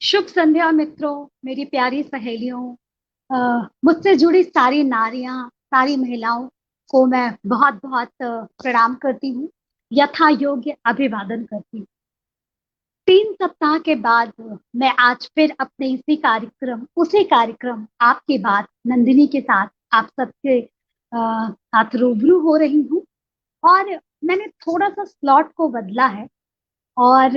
शुभ संध्या मित्रों, मेरी प्यारी सहेलियों। मुझसे जुड़ी सारी नारियां, सारी महिलाओं को मैं बहुत बहुत प्रणाम करती हूँ, यथा योग्य अभिवादन करती हूँ। 3 सप्ताह के बाद मैं आज फिर अपने उसी कार्यक्रम आपकी बात नंदिनी के साथ आप सबके साथ रूबरू हो रही हूँ। और मैंने थोड़ा सा स्लॉट को बदला है। और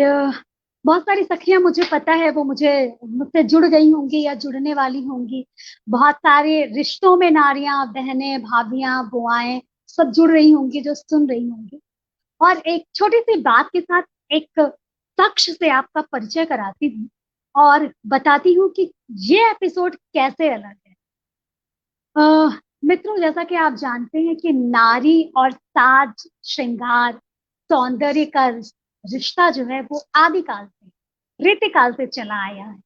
बहुत सारी सखियां, मुझे पता है, वो मुझसे जुड़ गई होंगी या जुड़ने वाली होंगी। बहुत सारे रिश्तों में नारियां, बहनें, भाभियां, बुआएं सब जुड़ रही होंगी, जो सुन रही होंगी। और एक छोटी सी बात के साथ एक शख्स से आपका परिचय कराती हूँ और बताती हूँ कि ये एपिसोड कैसे अलग है। मित्रों, जैसा कि आप जानते हैं कि नारी और साज, श्रृंगार, सौंदर्य का रिश्ता जो है वो आदिकाल से, रीतिकाल से चला आया है।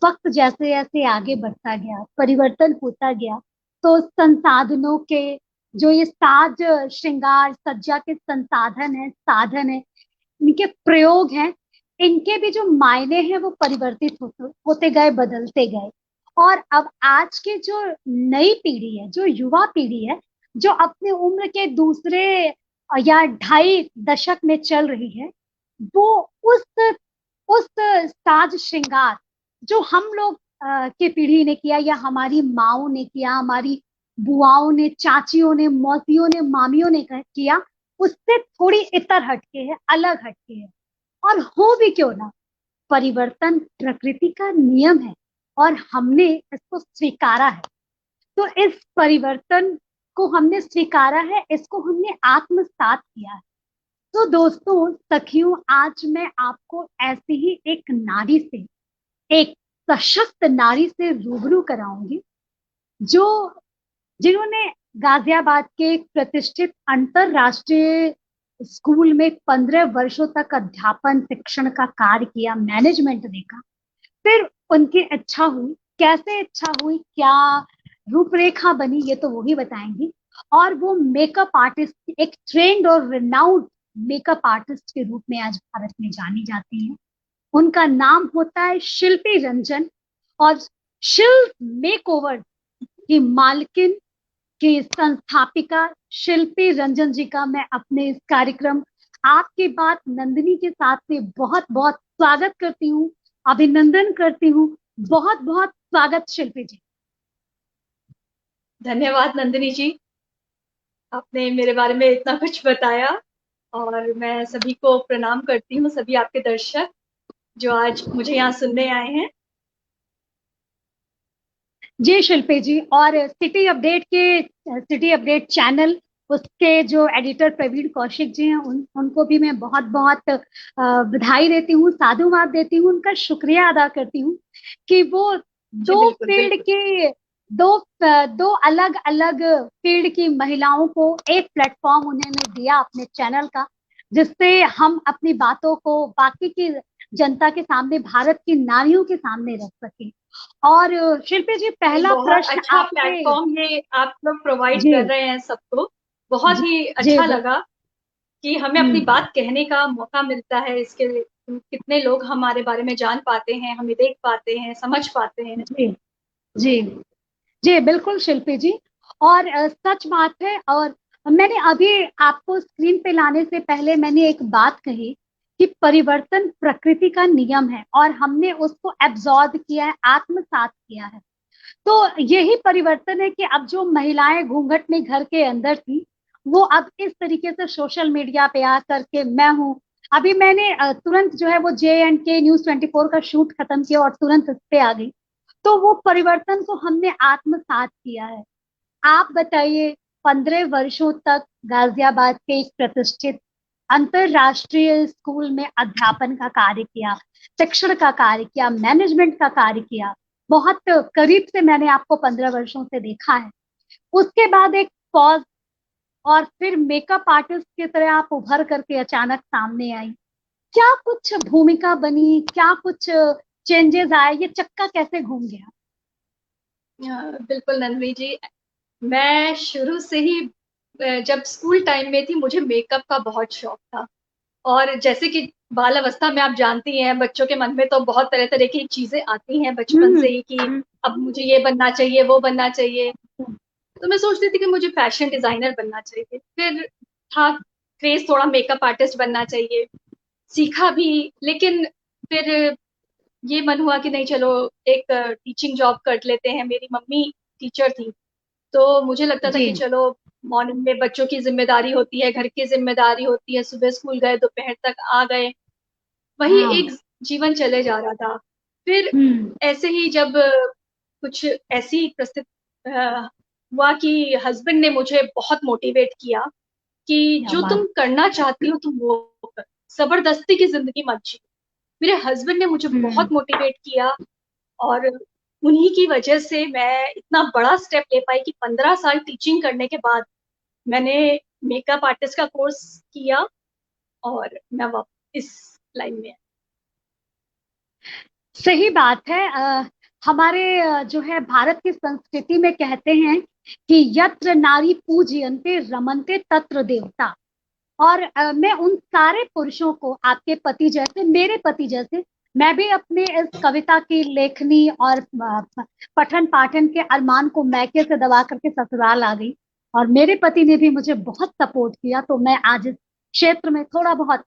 वक्त जैसे जैसे आगे बढ़ता गया, परिवर्तन होता गया, तो संसाधनों के, जो ये साज, श्रृंगार, सज्जा के संसाधन है, साधन है, इनके प्रयोग हैं, इनके भी जो मायने हैं वो परिवर्तित होते गए, बदलते गए। और अब आज की जो नई पीढ़ी है, जो युवा पीढ़ी है, जो अपने उम्र के दूसरे या ढाई दशक में चल रही है, वो उस उस साज श्रृंगार जो हम लोग की पीढ़ी ने किया, या हमारी माओ ने किया, हमारी बुआओं ने, चाचियों ने, मौसियों ने, मामियों ने किया, उससे थोड़ी इतर हटके है, अलग हटके है। और हो भी क्यों ना, परिवर्तन प्रकृति का नियम है और हमने इसको स्वीकारा है। तो इस परिवर्तन को हमने स्वीकारा है, इसको हमने आत्मसात किया है। तो दोस्तों, सखियों, आज मैं आपको ऐसी ही एक नारी से, एक सशक्त नारी से रूबरू कराऊंगी, जो जिन्होंने गाजियाबाद के एक प्रतिष्ठित अंतरराष्ट्रीय स्कूल में 15 वर्षों तक अध्यापन, शिक्षण का कार्य किया, मैनेजमेंट देखा। फिर उनकी इच्छा हुई, कैसे इच्छा हुई, क्या रूपरेखा बनी, ये तो वो ही बताएंगी। और वो मेकअप आर्टिस्ट, एक ट्रेंड और रिनाउंड मेकअप आर्टिस्ट के रूप में आज भारत में जानी जाती हैं। उनका नाम होता है शिल्पी रंजन। और शिल्प मेकओवर की मालकिन, की संस्थापिका शिल्पी रंजन जी का मैं अपने इस कार्यक्रम आपकी बात नंदिनी के साथ में बहुत बहुत स्वागत करती हूँ, अभिनंदन करती हूँ। बहुत बहुत स्वागत शिल्पी जी। धन्यवाद नंदिनी जी। आपने मेरे बारे में इतना कुछ बताया और मैं सभी को प्रणाम करती हूँ, सभी आपके दर्शक जो आज मुझे यहाँ सुनने आए हैं। जी शिल्पी जी, और सिटी अपडेट चैनल, उसके जो एडिटर प्रवीण कौशिक जी हैं, उनको भी मैं बहुत बहुत बधाई देती हूँ, साधुवाद देती हूँ, उनका शुक्रिया अदा करती हूँ कि वो जी दो बिल्कुल फील्ड बिल्कुल। की दो अलग अलग फील्ड की महिलाओं को एक प्लेटफॉर्म उन्होंने दिया अपने चैनल का, जिससे हम अपनी बातों को बाकी की जनता के सामने, भारत की नारियों के सामने रख सके। और शिल्पी जी, ये पहला बहुत प्रश्न अच्छा आपसे। प्लेटफॉर्म ये आप लोग प्रोवाइड जी कर रहे हैं सबको। बहुत जी ही जी, अच्छा लगा कि हमें अपनी हम्म, बात कहने का मौका मिलता है। इसके लिए कितने लोग हमारे बारे में जान पाते हैं, हमें देख पाते हैं, समझ पाते हैं। जी जी जी, बिल्कुल शिल्पी जी। और सच बात है। और मैंने अभी आपको स्क्रीन पे लाने से पहले मैंने एक बात कही कि परिवर्तन प्रकृति का नियम है और हमने उसको एब्जॉर्ब किया है, आत्मसात किया है। तो यही परिवर्तन है कि अब जो महिलाएं घूंघट में घर के अंदर थी, वो अब इस तरीके से सोशल मीडिया पे आ करके मैं हूँ। अभी मैंने तुरंत जो है वो JNK News 24 का शूट खत्म किया और तुरंत इस पे आ गई। तो वो परिवर्तन को हमने आत्मसात किया है। आप बताइए, 15 वर्षों तक गाजियाबाद के एक प्रतिष्ठित अंतरराष्ट्रीय स्कूल में अध्यापन का कार्य किया, शिक्षण का कार्य किया, मैनेजमेंट का कार्य किया। बहुत करीब से मैंने आपको 15 वर्षों से देखा है। उसके बाद एक पॉज, और फिर मेकअप आर्टिस्ट की तरह आप उभर करके अचानक सामने आई। क्या कुछ भूमिका बनी, क्या कुछ चेंजेस आए, ये चक्का कैसे घूम गया? बिल्कुल नंदिनी जी, मैं शुरू से ही जब स्कूल टाइम में थी मुझे मेकअप का बहुत शौक था। और जैसे कि बाल अवस्था में आप जानती हैं, बच्चों के मन में तो बहुत तरह तरह की चीजें आती हैं बचपन हम्म से ही कि हम्म, अब मुझे ये बनना चाहिए, वो बनना चाहिए। तो मैं सोचती थी कि मुझे फैशन डिजाइनर बनना चाहिए। फिर था क्रेज थोड़ा मेकअप आर्टिस्ट बनना चाहिए, सीखा भी। लेकिन फिर ये मन हुआ कि नहीं, चलो एक टीचिंग जॉब कर लेते हैं। मेरी मम्मी टीचर थी, तो मुझे लगता था जी कि चलो मॉर्निंग में बच्चों की जिम्मेदारी होती है, घर की जिम्मेदारी होती है, सुबह स्कूल गए, दोपहर तक आ गए, वही हाँ एक जीवन चले जा रहा था। फिर हम्म ऐसे ही जब कुछ ऐसी परिस्थिति हुआ कि हस्बैंड ने मुझे बहुत मोटिवेट किया कि क्या जो बात। तुम करना चाहती हो तुम वो कर, जबरदस्ती की जिंदगी मत जियो। मेरे हस्बैंड ने मुझे हम्म बहुत मोटिवेट किया, और उन्हीं की वजह से मैं इतना बड़ा स्टेप ले पाई कि 15 साल टीचिंग करने के बाद मैंने मेकअप आर्टिस्ट का कोर्स किया, और मैं वापस इस लाइन में। सही बात है। हमारे जो है भारत की संस्कृति में कहते हैं कि यत्र नारी पूजयन्ते रमन्ते तत्र देवता। और मैं उन सारे पुरुषों को, आपके पति जैसे, मेरे पति जैसे, मैं भी अपने इस कविता की लेखनी और पठन पाठन के अरमान को मैके से दबा करके ससुराल आ गई। और मेरे पति ने भी मुझे बहुत सपोर्ट किया, तो मैं आज इस क्षेत्र में थोड़ा बहुत,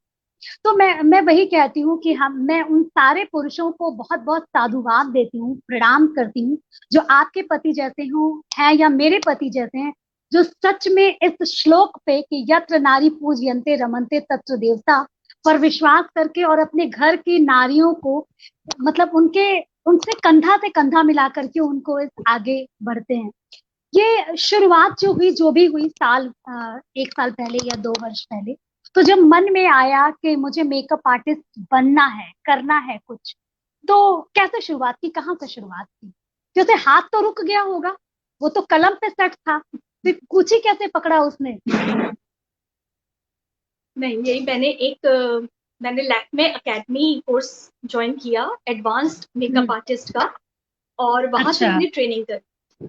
तो मैं वही कहती हूँ कि मैं उन सारे पुरुषों को बहुत बहुत साधुवाद देती हूँ, प्रणाम करती हूँ, जो आपके पति जैसे हों हैं या मेरे पति जैसे हैं, जो सच में इस श्लोक पे कि यत्र नारी पूजयन्ते रमन्ते तत्र देवता पर विश्वास करके और अपने घर की नारियों को, मतलब उनके उनसे कंधा से कंधा मिला करके उनको इस आगे बढ़ते हैं। ये शुरुआत जो हुई, जो भी हुई एक साल पहले या 2 वर्ष पहले, तो जब मन में आया कि मुझे मेकअप आर्टिस्ट बनना है, करना है कुछ, तो कैसे शुरुआत की, कहाँ से शुरुआत की? क्योंकि हाथ तो रुक गया होगा, वो तो कलम पे सेट था, फिर कुछ ही कैसे पकड़ा उसने? नहीं, यही मैंने लैक्मे एकेडमी कोर्स ज्वाइन किया, एडवांस्ड मेकअप हम्म, आर्टिस्ट का, और वहां से अच्छा मैंने ट्रेनिंग करी।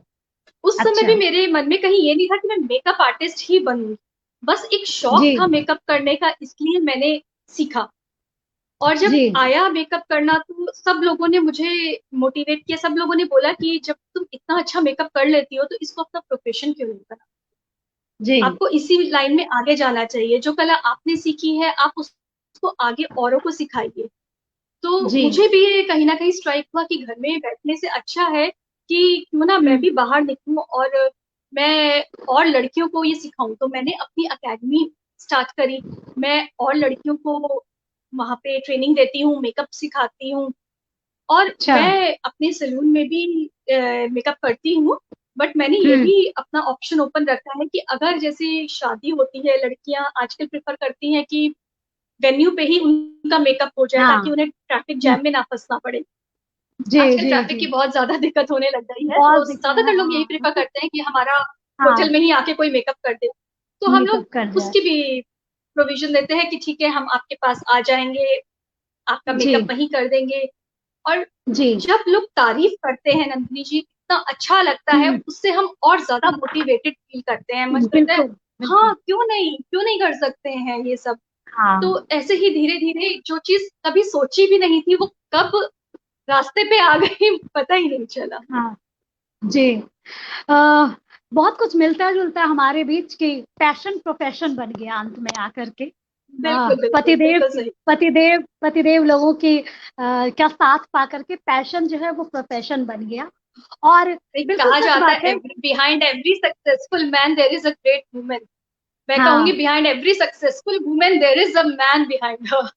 उस समय अच्छा। भी मेरे मन में कहीं ये नहीं था कि मैं मेकअप आर्टिस्ट ही बनूंगी, बस एक शौक जी था मेकअप करने का, इसलिए मैंने सीखा। और जब जी आया मेकअप करना तो सब लोगों ने मुझे मोटिवेट किया, सब लोगों ने बोला कि जब तुम इतना अच्छा मेकअप कर लेती हो तो इसको अपना प्रोफेशन क्यों नहीं बना, जी। आपको इसी लाइन में आगे जाना चाहिए, जो कला आपने सीखी है आप उसको आगे औरों को सिखाइए। तो जी। मुझे भी ये कहीं ना कहीं स्ट्राइक हुआ कि घर में बैठने से अच्छा है कि क्यों ना मैं हम्म भी बाहर निकलूं और मैं और लड़कियों को ये सिखाऊं। तो मैंने अपनी एकेडमी स्टार्ट करी, मैं और लड़कियों को वहां पे ट्रेनिंग देती हूँ, मेकअप सिखाती हूँ, और अच्छा। मैं अपने सैलून में भी मेकअप करती हूँ। बट मैंने ये हम्म, भी अपना ऑप्शन ओपन रखा है कि अगर जैसे शादी होती है, लड़कियां आजकल प्रेफर करती हैं कि वेन्यू पे ही उनका मेकअप हो जाए ताकि हाँ। उन्हें ट्रैफिक हम्म, जैम में ना फंसना पड़े। जी आजकल जी ट्रैफिक जी। की बहुत ज्यादा दिक्कत होने लग गई है, बहुत तो दिक्कत है, ज्यादातर लोग यही प्रेफर हाँ। करते हैं कि हमारा होटल हाँ, में ही आके कोई मेकअप कर दे। तो हम मेकअप लोग कर जाए। उसकी भी प्रोविजन देते हैं कि ठीक है, हम आपके पास आ जाएंगे, आपका जी मेकअप वहीं कर देंगे। और जी। जब लोग तारीफ करते हैं नंदिनी जी, इतना अच्छा लगता है, हम्म, उससे हम और ज्यादा मोटिवेटेड फील करते हैं, मुझे लगता है बिल्कुल बिल्कुल। हाँ क्यों नहीं कर सकते हैं ये सब। हाँ तो ऐसे ही धीरे धीरे जो चीज कभी सोची भी नहीं थी वो कब रास्ते पे आ गई पता ही नहीं चला। हाँ। जी। आ, बहुत कुछ मिलता जुलता हमारे बीच की, पैशन प्रोफेशन बन गया अंत में आकर के। बिल्कुल बिल्कुल पतिदेव बिल्कुल सही। पतिदेव लोगों की क्या साथ पा करके पैशन जो है वो प्रोफेशन बन गया। और एक बिल्कुल कहा सच जाता बात है है। Behind every successful man there is a great women. मैं कहूंगी हाँ, behind every successful women there is a man behind her.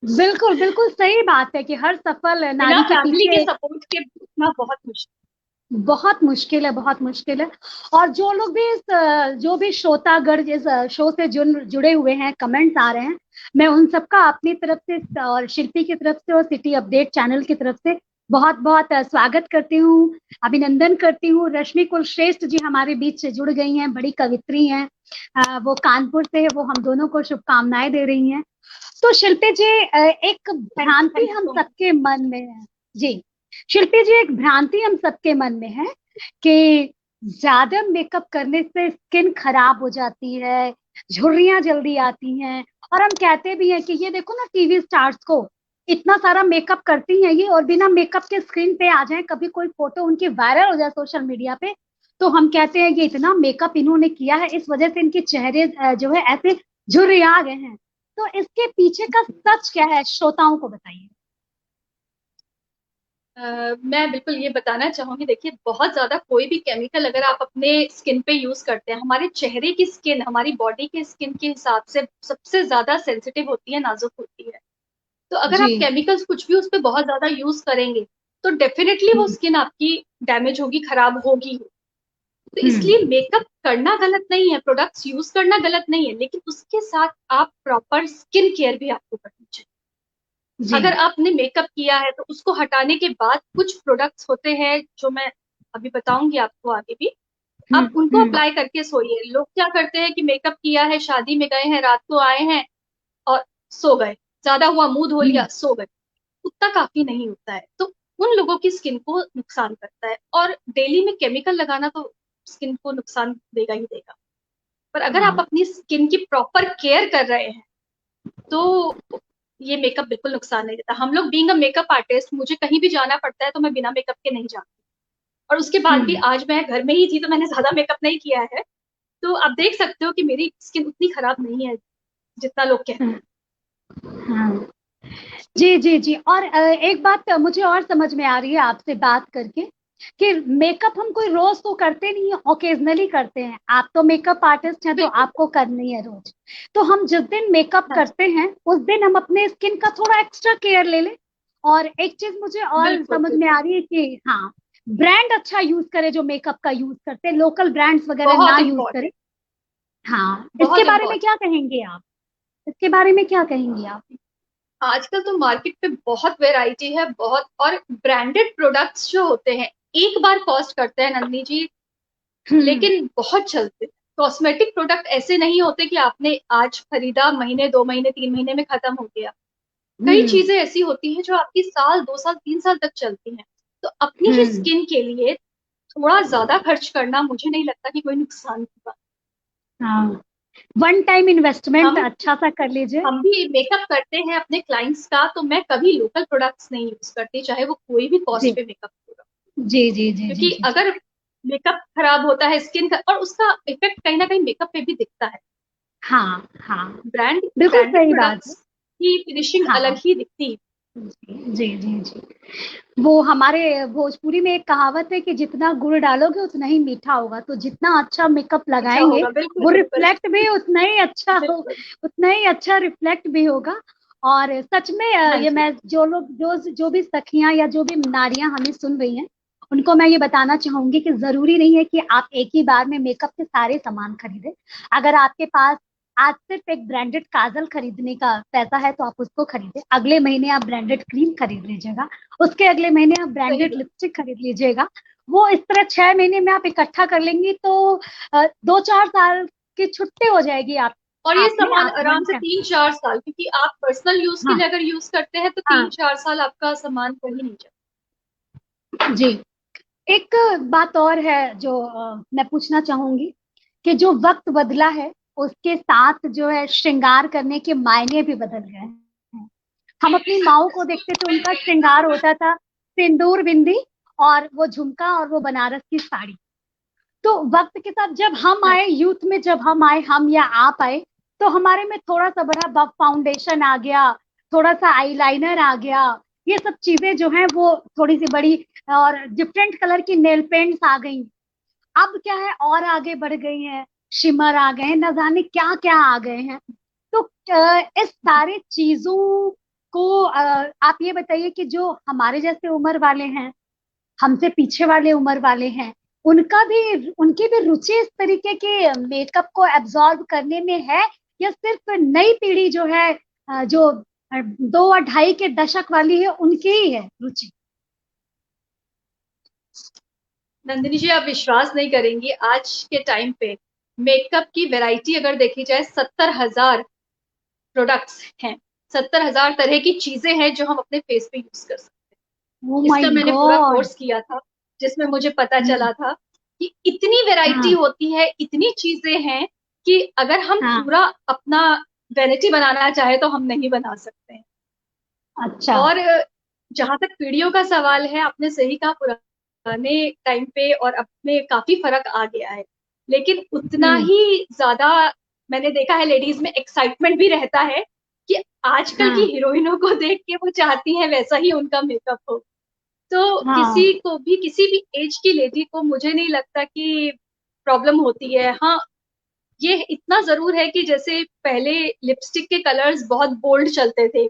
बिल्कुल बिल्कुल सही बात है कि हर सफल बिना नारी के फैमिली के पीछे सपोर्ट के उठना बहुत मुश्किल। बहुत मुश्किल है, बहुत मुश्किल है। और जो लोग भी जो भी श्रोतागण इस शो से जुड़े हुए हैं, कमेंट्स आ रहे हैं, मैं उन सबका अपनी तरफ से और शिल्पी की तरफ से और सिटी अपडेट चैनल की तरफ से बहुत बहुत स्वागत करती हूँ, अभिनंदन करती हूँ। रश्मि कुलश्रेष्ठ जी हमारे बीच से जुड़ गई हैं, बड़ी कवित्री हैं, वो कानपुर से है, वो हम दोनों को शुभकामनाएं दे रही हैं। तो शिल्पी जी, एक भ्रांति थैंक यू हम सो मच। सबके मन में है। जी, शिल्पी जी, एक भ्रांति हम सबके मन में है कि ज्यादा मेकअप करने से स्किन खराब हो जाती है, झुर्रियां जल्दी आती हैं, और हम कहते भी हैं कि ये देखो ना टीवी स्टार्स को इतना सारा मेकअप करती हैं ये, और बिना मेकअप के स्क्रीन पे आ जाए, कभी कोई फोटो उनकी वायरल हो जाए सोशल मीडिया पे, तो हम कहते हैं कि इतना मेकअप इन्होंने किया है, इस वजह से इनके चेहरे जो है ऐसे झुर्रिया गए हैं। तो इसके पीछे का सच क्या है, श्रोताओं को बताइए। मैं बिल्कुल ये बताना चाहूंगी, देखिए बहुत ज्यादा कोई भी केमिकल अगर आप अपने स्किन पे यूज करते हैं, हमारे चेहरे की स्किन हमारी बॉडी के स्किन के हिसाब से सबसे ज्यादा सेंसिटिव होती है, नाजुक होती है। तो अगर जी। आप केमिकल्स कुछ भी उस पर बहुत ज्यादा यूज करेंगे तो डेफिनेटली वो हम्म। स्किन आपकी डैमेज होगी, खराब होगी। तो हम्म। इसलिए मेकअप करना गलत नहीं है, प्रोडक्ट्स यूज करना गलत नहीं है, लेकिन उसके साथ आप प्रॉपर स्किन केयर भी आपको करनी चाहिए। जी। अगर आपने मेकअप किया है तो उसको हटाने के बाद कुछ प्रोडक्ट्स होते हैं जो मैं अभी बताऊंगी आपको आगे भी, हम्म। आप उनको हम्म। अप्लाई करके सोइए। लोग क्या करते हैं कि मेकअप किया है, शादी में गए हैं, रात को आए हैं और सो गए, ज्यादा हुआ मुंह धो लिया हम्म। सो गए, उतना काफी नहीं होता है। तो उन लोगों की स्किन को नुकसान करता है, और डेली में केमिकल लगाना तो स्किन को नुकसान देगा ही देगा। पर अगर आप हाँ। अपनी स्किन की प्रॉपर केयर कर रहे हैं तो ये मेकअप बिल्कुल नुकसान नहीं देता। हम लोग बीइंग अ मेकअप आर्टिस्ट, मुझे कहीं भी जाना पड़ता है तो मैं बिना मेकअप के नहीं जाती, और उसके बाद भी हम्म। आज मैं घर में ही थी तो मैंने ज्यादा मेकअप नहीं किया है। तो आप देख सकते हो कि मेरी स्किन उतनी खराब नहीं है जितना लोग कहते हैं। हाँ। जी जी जी। और एक बात मुझे और समझ में आ रही है आपसे बात करके, कि मेकअप हम कोई रोज तो करते नहीं है, ओकेजनली करते हैं। आप तो मेकअप आर्टिस्ट हैं तो बिल्कुल। आपको करनी है रोज। तो हम जिस दिन मेकअप हाँ जी। करते हैं उस दिन हम अपने स्किन का थोड़ा एक्स्ट्रा केयर ले लें। और एक चीज मुझे और बिल्कुल समझ में बिल्कुल। आ रही है कि हाँ, ब्रांड अच्छा यूज करे जो मेकअप का यूज करते हैं, लोकल ब्रांड्स वगैरह ना बहुत यूज करे। इंपॉर्टेंट। हाँ, इसके बहुत बारे में इंपॉर्टेंट। क्या कहेंगे आप? इसके बारे में क्या कहेंगे आप? आजकल तो मार्केट पे बहुत वेराइटी है, बहुत, और ब्रांडेड प्रोडक्ट्स जो होते हैं एक बार कॉस्ट करते हैं नंदिनी जी, हम्म। लेकिन बहुत चलते हैं। कॉस्मेटिक प्रोडक्ट ऐसे नहीं होते कि आपने आज खरीदा, महीने 2 महीने 3 महीने में खत्म हो गया। कई हम्म। चीजें ऐसी होती हैं जो आपकी साल 2 साल 3 साल तक चलती हैं। तो अपनी ही हम्म। स्किन के लिए थोड़ा ज्यादा खर्च करना मुझे नहीं लगता कि कोई नुकसान होगा। हाँ, वन टाइम इन्वेस्टमेंट हम अच्छा सा कर लीजिए। हम भी मेकअप करते हैं अपने क्लाइंट्स का, तो मैं कभी लोकल प्रोडक्ट्स नहीं यूज करती, चाहे वो कोई भी कॉस्ट जी पे मेकअप होगा। जी जी जी जी क्योंकि जी जी। अगर मेकअप खराब होता है स्किन का, और उसका इफेक्ट कहीं ना कहीं मेकअप पे भी दिखता है। हाँ हाँ, बिल्कुल ब्रांडेड सही बात है। प्रोडक्ट्स की फिनिशिंग अलग हाँ। ही दिखती है। जी जी जी जी। वो हमारे भोजपुरी में एक कहावत है कि जितना गुड़ डालोगे उतना ही मीठा होगा। तो जितना अच्छा मेकअप अच्छा लगाएंगे होगा, बिल्कुल वो बिल्कुल। रिफ्लेक्ट भी उतना ही अच्छा हो, बिल्कुल। उतना ही अच्छा रिफ्लेक्ट भी होगा। और सच में हाँ ये जी। मैं जो लोग जो भी सखियां या जो भी नारियां हमें सुन रही हैं, उनको मैं ये बताना चाहूंगी कि जरूरी नहीं है कि आप एक ही बार में मेकअप के सारे सामान खरीदें। अगर आपके पास आज सिर्फ एक ब्रांडेड काजल खरीदने का पैसा है तो आप उसको खरीदें, अगले महीने आप ब्रांडेड क्रीम खरीद लीजिएगा, उसके अगले महीने आप सही ब्रांडेड बात। लिपस्टिक खरीद लीजिएगा। वो इस तरह 6 महीने में आप इकट्ठा कर लेंगी तो 2-4 साल की छुट्टी हो जाएगी आप और ये आप में, सामान आप वन आराम से टाइम। 3 4 साल, क्योंकि आप पर्सनल यूज के हाँ लिए अगर यूज करते हैं तो तीन हाँ। चार साल आपका सामान कहीं नहीं जाता। जी। एक बात और है जो मैं पूछना चाहूंगी, कि जो वक्त बदला है उसके साथ जो है श्रृंगार करने के मायने भी बदल गए हैं। हम अपनी माओ को देखते थे, उनका श्रृंगार होता था सिंदूर बिंदी और वो झुमका और वो बनारस की साड़ी। तो वक्त के साथ जब हम हाँ आए, यूथ में जब हम आए, हम या आप आए, तो हमारे में थोड़ा सा बड़ा बफ फाउंडेशन आ गया, थोड़ा सा आईलाइनर आ गया, ये सब चीजें जो हैं वो थोड़ी सी बड़ी, और डिफरेंट कलर की नेल पेंट्स आ गई। अब क्या है, और आगे बढ़ गई हैं, शिमर आ गए हैं, न जाने क्या क्या आ गए हैं। तो इस सारे चीजों को आप ये बताइए कि जो हमारे जैसे उम्र वाले हैं, हमसे पीछे वाले उम्र वाले हैं, उनकी भी रुचि इस तरीके के मेकअप को एब्जॉर्ब करने में है, या सिर्फ नई पीढ़ी जो है जो 2 और 2.5 के दशक वाली है, उनकी ही है रुचि? नंदिनी जी, आप विश्वास नहीं करेंगी, आज के टाइम पे मेकअप की वैरायटी अगर देखी जाए 70,000 प्रोडक्ट्स हैं। 70,000 तरह की चीजें हैं जो हम अपने फेस पे यूज कर सकते ओ हैं। माय इसका मैंने पूरा गॉड। कोर्स किया था, जिसमें मुझे पता चला था कि इतनी वैरायटी हाँ होती है, इतनी चीजें हैं कि अगर हम हाँ। पूरा अपना वैनिटी बनाना चाहे तो हम नहीं बना सकते हैं। अच्छा। और जहां तक पीढ़ियों का सवाल है, आपने सही कहा, पुराने टाइम पे और अब में काफी फर्क आ गया है, लेकिन उतना हम्म। ही ज्यादा मैंने देखा है लेडीज में एक्साइटमेंट भी रहता है कि आजकल की हाँ हीरोइनों को देख के वो चाहती हैं वैसा ही उनका मेकअप हो। तो किसी हाँ। को भी, किसी भी एज की लेडी को, मुझे नहीं लगता कि प्रॉब्लम होती है। हाँ, ये इतना जरूर है कि जैसे पहले लिपस्टिक के कलर्स बहुत बोल्ड चलते थे,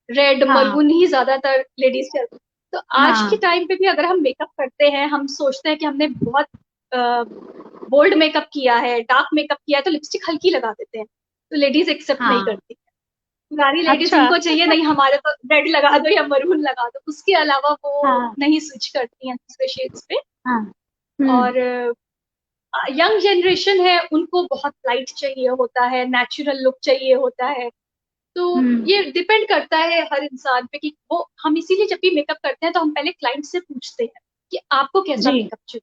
रेड हाँ मरून ही ज्यादातर लेडीज चलते, तो आज के हाँ। टाइम पे भी अगर हम मेकअप करते हैं, हम सोचते हैं कि हमने बहुत बोल्ड मेकअप किया है, डार्क मेकअप किया है, तो लिपस्टिक हल्की लगा देते हैं, तो लेडीज एक्सेप्ट नहीं हाँ। करती। पुरानी लेडीज, अच्छा। उनको चाहिए नहीं हमारे तो रेड लगा दो या मरून लगा दो, उसके अलावा वो हाँ नहीं स्विच करती हैं दूसरे शेड्स पे। हाँ। और यंग जनरेशन है, उनको बहुत लाइट चाहिए होता है, नेचुरल लुक चाहिए होता है। तो हम्म। ये डिपेंड करता है हर इंसान पे कि वो, हम इसीलिए जब भी मेकअप करते हैं तो हम पहले क्लाइंट से पूछते हैं कि आपको कैसा जी। मेकअप चाहिए।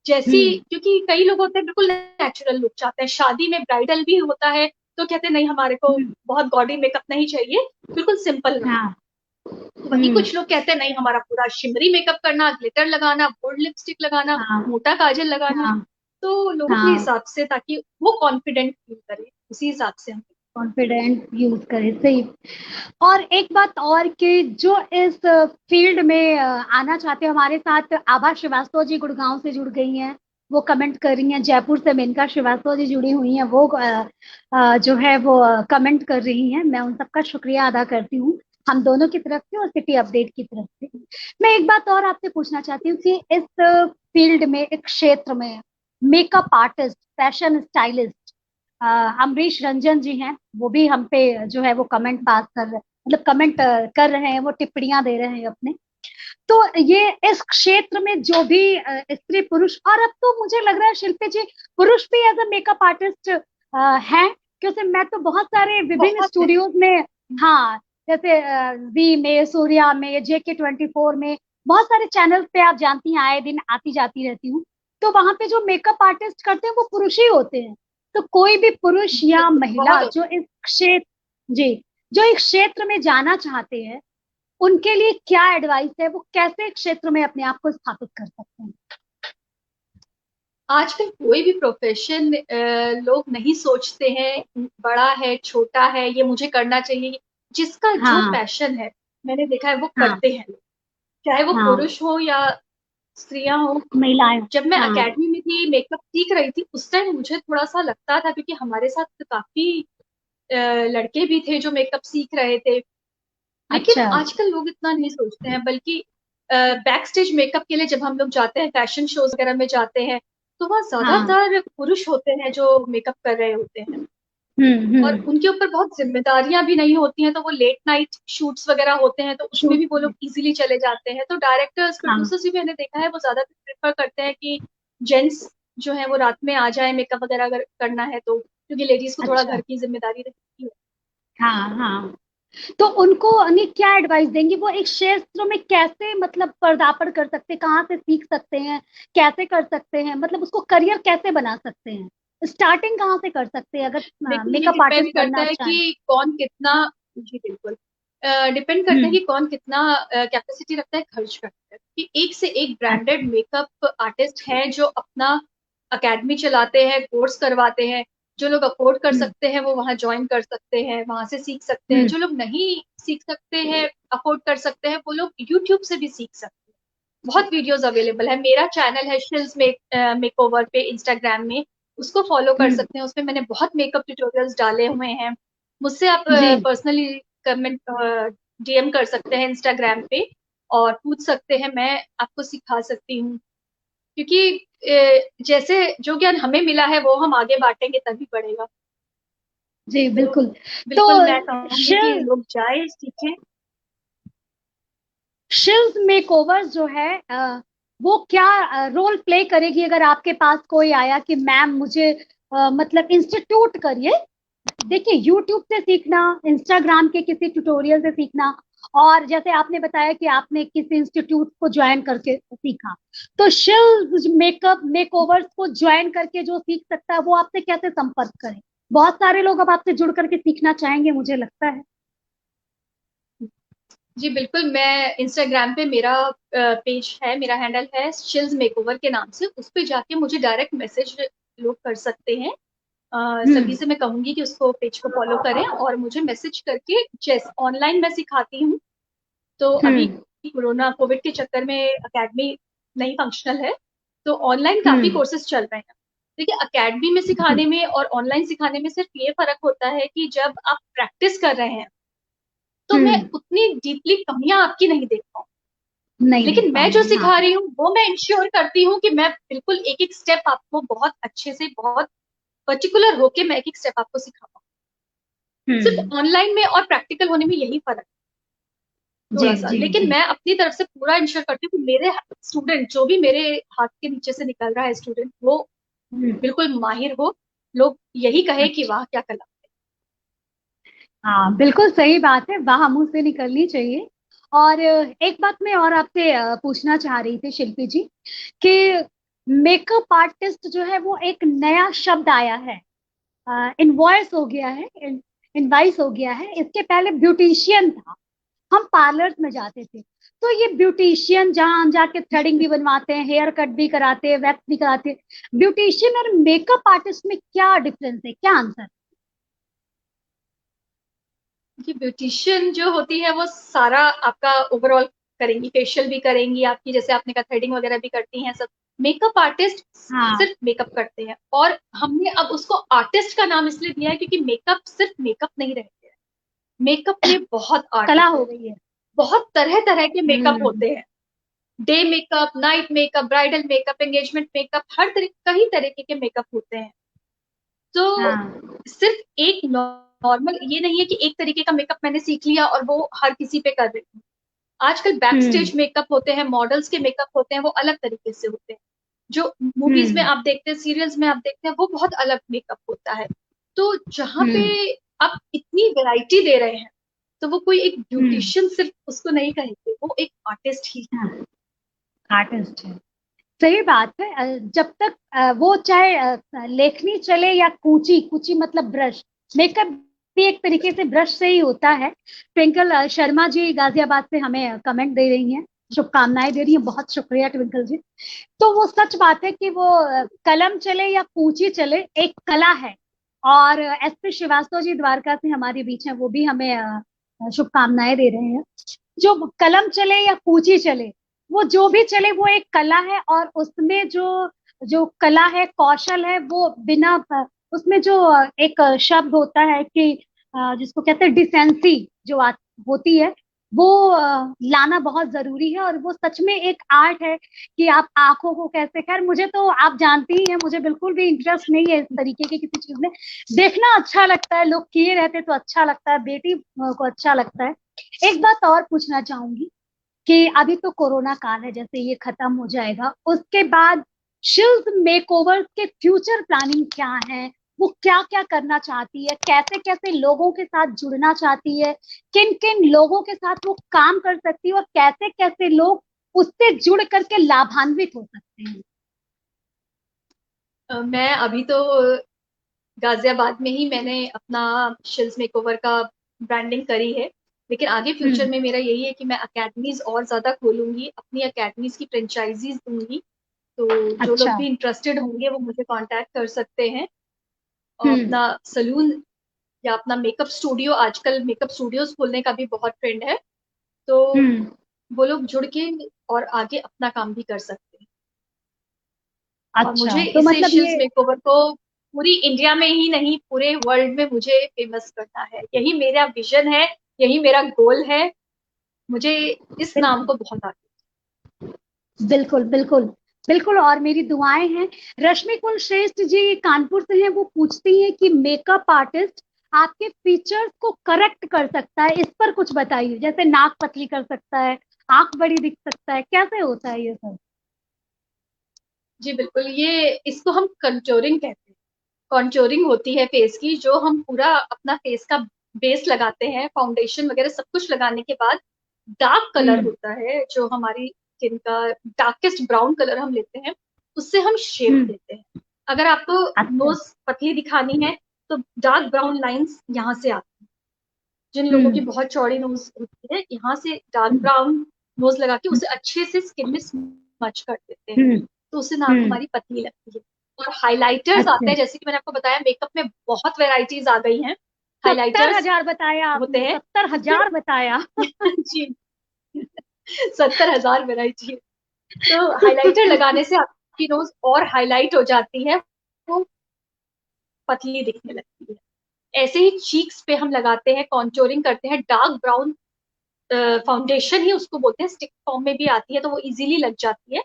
जैसी, हम्म। क्योंकि कई लोग होते हैं बिल्कुल नेचुरल लुक चाहते हैं, शादी में ब्राइडल भी होता है तो कहते हैं नहीं हमारे को हम्म। बहुत गॉडी मेकअप नहीं चाहिए, बिल्कुल सिंपल में। हाँ। तो वही हम्म। कुछ लोग कहते हैं नहीं हमारा पूरा शिमरी मेकअप करना, ग्लिटर लगाना, बोल्ड लिपस्टिक लगाना, हाँ मोटा काजल लगाना। हाँ तो लोगों के हाँ। हिसाब से, ताकि वो कॉन्फिडेंट फील करे, उसी हिसाब से हम। कॉन्फिडेंट यूज करे, सही। और एक बात और कि जो इस फील्ड में आना चाहते हैं, हमारे साथ आभा श्रीवास्तव जी गुड़गांव से जुड़ गई हैं। वो कमेंट कर रही हैं। जयपुर से मेनका श्रीवास्तव जी जुड़ी हुई हैं, वो जो है वो कमेंट कर रही हैं। मैं उन सबका शुक्रिया अदा करती हूँ, हम दोनों की तरफ से और सिटी अपडेट की तरफ से। मैं एक बात और आपसे पूछना चाहती हूँ कि इस फील्ड में, एक क्षेत्र में, makeup artist, fashion stylist Amrish Ranjan ji हैं, वो भी हम पे जो है वो कमेंट पास कर रहे, मतलब कमेंट कर रहे हैं, वो टिप्पणियां दे रहे हैं अपने। तो ये इस क्षेत्र में जो भी स्त्री पुरुष, और अब तो मुझे लग रहा है शिल्पी जी, पुरुष भी एज अ मेकअप आर्टिस्ट हैं, क्योंकि मैं तो बहुत सारे विभिन्न बहुत है। स्टूडियोज में, हाँ, जैसे जी में, सूर्या में, JK24 में, बहुत सारे चैनल पे आप जानती हैं आए दिन आती जाती रहती हूँ। तो वहां पे जो मेकअप आर्टिस्ट करते हैं वो पुरुष ही होते हैं। तो कोई भी पुरुष या बिल्कुल, महिला बहुत जो होता इस क्षेत्र, जी, जो इस क्षेत्र में जाना चाहते हैं, उनके लिए क्या एडवाइस है, वो कैसे क्षेत्र में अपने आप को स्थापित कर सकते हैं? है। आजकल कोई भी प्रोफेशन लोग नहीं सोचते हैं बड़ा है छोटा है, ये मुझे करना चाहिए। जिसका जो हाँ पैशन है, मैंने देखा है वो हाँ करते हैं लोग, चाहे वो हाँ। पुरुष हो या स्त्रियां हो। महिलाएं। जब मैं हाँ। एकेडमी में थी, मेकअप सीख रही थी, उस टाइम मुझे थोड़ा सा लगता था, क्योंकि हमारे साथ काफी लड़के भी थे जो मेकअप सीख रहे थे। लेकिन अच्छा। आजकल लोग इतना नहीं सोचते हैं, बल्कि बैक स्टेज मेकअप के लिए जब हम लोग जाते हैं, फैशन शोज वगैरह में जाते हैं, तो वहाँ हाँ। ज्यादातर पुरुष होते हैं जो मेकअप कर रहे होते हैं। और हम्म। उनके ऊपर बहुत जिम्मेदारियां भी नहीं होती हैं, तो वो लेट नाइट शूट्स वगैरह होते हैं तो उसमें शूट। भी वो लोग इजीली चले जाते हैं। तो डायरेक्टर्स, हाँ। प्रोड्यूसर्स भी मैंने देखा है वो ज्यादातर प्रेफर करते हैं कि जेंट्स जो है वो रात में आ जाए मेकअप वगैरह अगर करना है तो, क्योंकि लेडीज को थोड़ा अच्छा। घर की जिम्मेदारी रहती है। हाँ हाँ। तो उनको अन्य क्या एडवाइस देंगी, वो एक क्षेत्र में कैसे मतलब पदार्पण कर सकते हैं, कहाँ से सीख सकते हैं, कैसे कर सकते हैं, मतलब उसको करियर कैसे बना सकते हैं, स्टार्टिंग कहाँ से कर सकते हैं अगर देखिए, ये मेकअप डिपेंड आर्टिस्ट करता बनना है चाहें? कि कौन कितना, जी बिल्कुल, डिपेंड करता है हम्म। कि कौन कितना कैपेसिटी रखता है खर्च करता है, कि एक से एक अच्छा। ब्रांडेड मेकअप आर्टिस्ट हैं जो अपना अकेडमी चलाते हैं, कोर्स करवाते हैं। जो लोग अफोर्ड कर हम्म। सकते हैं वो वहाँ ज्वाइन कर सकते हैं, वहां से सीख सकते हैं। हम्म। जो लोग नहीं सीख सकते हैं, अफोर्ड कर सकते हैं, वो लोग यूट्यूब से भी सीख सकते हैं। बहुत वीडियोस अवेलेबल है, मेरा चैनल है शिल्स मेकओवर पे इंस्टाग्राम में, उसको फॉलो कर हम्म। सकते हैं। उसमें मैंने बहुत मेकअप ट्यूटोरियल्स डाले हुए हैं। मुझसे आप जी। पर्सनली कमेंट डीएम कर सकते हैं इंस्टाग्राम पे, और पूछ सकते हैं, मैं आपको सिखा सकती हूँ। क्योंकि जैसे जो ज्ञान हमें मिला है वो हम आगे बांटेंगे तभी बढ़ेगा। जी तो बिल्कुल। तो बिल्कुल मैं कहूंगी कि शिल लोग जाए सीखें। शिल्स मेकओवर जो है वो क्या रोल प्ले करेगी अगर आपके पास कोई आया कि मैम मुझे मतलब इंस्टीट्यूट करिए? देखिए, यूट्यूब से सीखना, इंस्टाग्राम के किसी ट्यूटोरियल से सीखना, और जैसे आपने बताया कि आपने किसी इंस्टीट्यूट को ज्वाइन करके सीखा, तो शिल्स मेकअप मेकओवर्स को ज्वाइन करके जो सीख सकता है वो आपसे कैसे संपर्क करें? बहुत सारे लोग अब आपसे जुड़ करके सीखना चाहेंगे, मुझे लगता है। जी बिल्कुल, मैं इंस्टाग्राम पे मेरा पेज है, मेरा हैंडल है शिल्स मेकओवर के नाम से, उस पे जाके मुझे डायरेक्ट मैसेज लोग कर सकते हैं। सभी से मैं कहूंगी कि उसको पेज को फॉलो करें और मुझे मैसेज करके, जैसे ऑनलाइन मैं सिखाती हूँ, तो अभी हम्म। कोरोना कोविड के चक्कर में एकेडमी नहीं फंक्शनल है, तो ऑनलाइन काफी हम्म। कोर्सेज चल रहे हैं। देखिए, एकेडमी में सिखाने में और ऑनलाइन सिखाने में सिर्फ ये फर्क होता है कि जब आप प्रैक्टिस कर रहे हैं तो मैं हम्म। उतनी डीपली कमियां आपकी नहीं देख पाऊँ, नहीं देख लेकिन मैं जो पाऊंगी, हाँ। सिखा रही हूँ वो मैं इंश्योर करती हूँ कि मैं बिल्कुल एक एक स्टेप आपको बहुत अच्छे से, बहुत पर्टिकुलर होके मैं एक एक स्टेप आपको सिखा पाऊँ। हम्म। सिर्फ ऑनलाइन में और प्रैक्टिकल होने में यही फर्क है जी थोड़ा सा, जी लेकिन जी। मैं अपनी तरफ से पूरा इंश्योर करती हूँ कि मेरे स्टूडेंट, जो भी मेरे हाथ के नीचे से निकल रहा है स्टूडेंट, वो हम्म। बिल्कुल माहिर हो, लोग यही कहे कि अच्छा। वाह क्या कला। हाँ, बिल्कुल सही बात है, वाह मुंह से निकलनी चाहिए। और एक बात मैं और आपसे पूछना चाह रही थी शिल्पी जी, कि मेकअप आर्टिस्ट जो है वो एक नया शब्द आया है, इनवॉइस हो गया है, इनवाइस हो गया है। इसके पहले ब्यूटिशियन था, हम पार्लर्स में जाते थे। तो ये ब्यूटिशियन जहाँ हम जाके थ्रेडिंग भी बनवाते हैं, हेयर कट भी कराते हैं, वैक्स भी कराते हैं, ब्यूटिशियन और मेकअप आर्टिस्ट में क्या डिफरेंस है, क्या आंसर? कि ब्यूटिशियन जो होती है वो सारा आपका ओवरऑल करेंगी, फेशियल भी करेंगी आपकी, जैसे आपने कहा थ्रेडिंग वगैरह भी करती हैं सब। मेकअप आर्टिस्ट हाँ। सिर्फ मेकअप करते हैं, और हमने अब उसको आर्टिस्ट का नाम इसलिए दिया है क्योंकि मेकअप सिर्फ मेकअप नहीं रह गया है, मेकअप में बहुत आर्ट कला होते हो हैं, गई है। बहुत तरह तरह के मेकअप हम्म। होते हैं। Day makeup, night makeup, bridal makeup, engagement makeup, हर तरह, कई तरीके के मेकअप होते हैं। तो हाँ। सिर्फ एक नॉर्मल ये नहीं है कि एक तरीके का मेकअप मैंने सीख लिया और वो हर किसी पे कर रही हूँ। आजकल बैक हम्म। स्टेज मेकअप होते हैं, मॉडल्स के मेकअप होते हैं, वो अलग तरीके से होते हैं। जो मूवीज में हम्म। आप देखते हैं, सीरियल्स में आप देखते हैं, वो बहुत अलग मेकअप होता है। तो जहाँ पे हम्म। आप इतनी वैरायटी दे रहे हैं, तो वो कोई एक हम्म। ब्यूटिशियन सिर्फ उसको नहीं कहेंगे, वो एक आर्टिस्ट ही। हाँ, आर्टिस्ट है। सही बात है। जब तक वो चाहे लेखनी चले या कूची, कूची मतलब ब्रश, मेकअप भी एक तरीके से ब्रश से ही होता है। ट्विंकल शर्मा जी गाजियाबाद से हमें कमेंट दे रही हैं, शुभकामनाएं दे रही हैं, बहुत शुक्रिया ट्विंकल जी। तो वो सच बात है कि वो कलम चले या कूची चले, एक कला है। और एस पी श्रीवास्तव जी द्वारका से हमारे बीच हैं, वो भी हमें शुभकामनाएं दे रहे हैं। जो कलम चले या कूची चले, वो जो भी चले वो एक कला है। और उसमें जो जो कला है, कौशल है, वो बिना उसमें जो एक शब्द होता है कि जिसको कहते हैं डिसेंसी, जो होती है, वो लाना बहुत जरूरी है। और वो सच में एक आर्ट है कि आप आंखों को कैसे, खैर मुझे तो आप जानती ही हैं, मुझे बिल्कुल भी इंटरेस्ट नहीं है इस तरीके की किसी चीज में। देखना अच्छा लगता है, लोग किए रहते तो अच्छा लगता है, बेटी को अच्छा लगता है। एक बात और पूछना चाहूंगी कि अभी तो कोरोना काल है, जैसे ये खत्म हो जाएगा उसके बाद शिल्प मेकओवर के फ्यूचर प्लानिंग क्या है? वो क्या क्या करना चाहती है, कैसे कैसे लोगों के साथ जुड़ना चाहती है, किन किन लोगों के साथ वो काम कर सकती है, और कैसे कैसे लोग उससे जुड़ करके लाभान्वित हो सकते हैं? मैं अभी तो गाजियाबाद में ही मैंने अपना शिल्स मेकओवर का ब्रांडिंग करी है, लेकिन आगे फ्यूचर हम्म। में मेरा यही है कि मैं अकेडमीज और ज्यादा खोलूंगी, अपनी अकेडमीज की फ्रेंचाइजीज दूंगी। तो जो लोग अच्छा। भी इंटरेस्टेड होंगे वो मुझे कांटेक्ट कर सकते हैं। और हम्म। अपना सलून या अपना मेकअप स्टूडियो, आजकल मेकअप स्टूडियोज खोलने का भी बहुत ट्रेंड है, तो हम्म। वो लोग जुड़ के और आगे अपना काम भी कर सकते हैं। और मुझे अच्छा, तो इसे मतलब शिल्स ये मेकओवर को पूरी इंडिया में ही नहीं, पूरे वर्ल्ड में मुझे फेमस करना है, यही मेरा विजन है, यही मेरा गोल है। मुझे इस नाम बिल्कुल को बहुत आगे। बिल्कुल बिल्कुल बिल्कुल, और मेरी दुआएं हैं। रश्मि कुल श्रेष्ठ जी कानपुर से हैं, वो पूछती हैं कि मेकअप आर्टिस्ट आपके फीचर्स को करेक्ट कर सकता है, इस पर कुछ बताइए। जैसे नाक पतली कर सकता है, आंख बड़ी दिख सकता है, कैसे होता है ये सब? जी बिल्कुल, ये इसको हम कंटूरिंग कहते हैं। कॉन्टोरिंग होती है फेस की, जो हम पूरा अपना फेस का बेस लगाते हैं, फाउंडेशन वगैरह सब कुछ लगाने के बाद डार्क कलर हम्म। होता है जो हमारी स्किन का, डार्केस्ट ब्राउन कलर हम लेते हैं, उससे हम शेप हम्म। देते हैं। अगर आपको अच्छा। नोज पतली दिखानी है तो डार्क ब्राउन लाइंस यहाँ से आती हैं। जिन लोगों की बहुत चौड़ी नोज होती है, यहाँ से डार्क ब्राउन नोज लगा के उसे अच्छे से स्किन में स्मच कर देते हैं, तो उससे नाक हमारी पतली लगती है। और हाइलाइटर्स आते हैं, जैसे कि मैंने आपको बताया मेकअप में बहुत वेराइटीज आ गई हैं। 70,000 बताया होते आपने, हैं 70,000 बताया। जी 70,000 वेराइटी है। तो हाइलाइटर लगाने से आपकी नोज और हाईलाइट हो जाती है, वो पतली दिखने लगती है। ऐसे ही चीक्स पे हम लगाते हैं, कॉन्टोरिंग करते हैं, डार्क ब्राउन फाउंडेशन ही उसको बोलते हैं, स्टिक फॉर्म में भी आती है तो वो इजीली लग जाती है।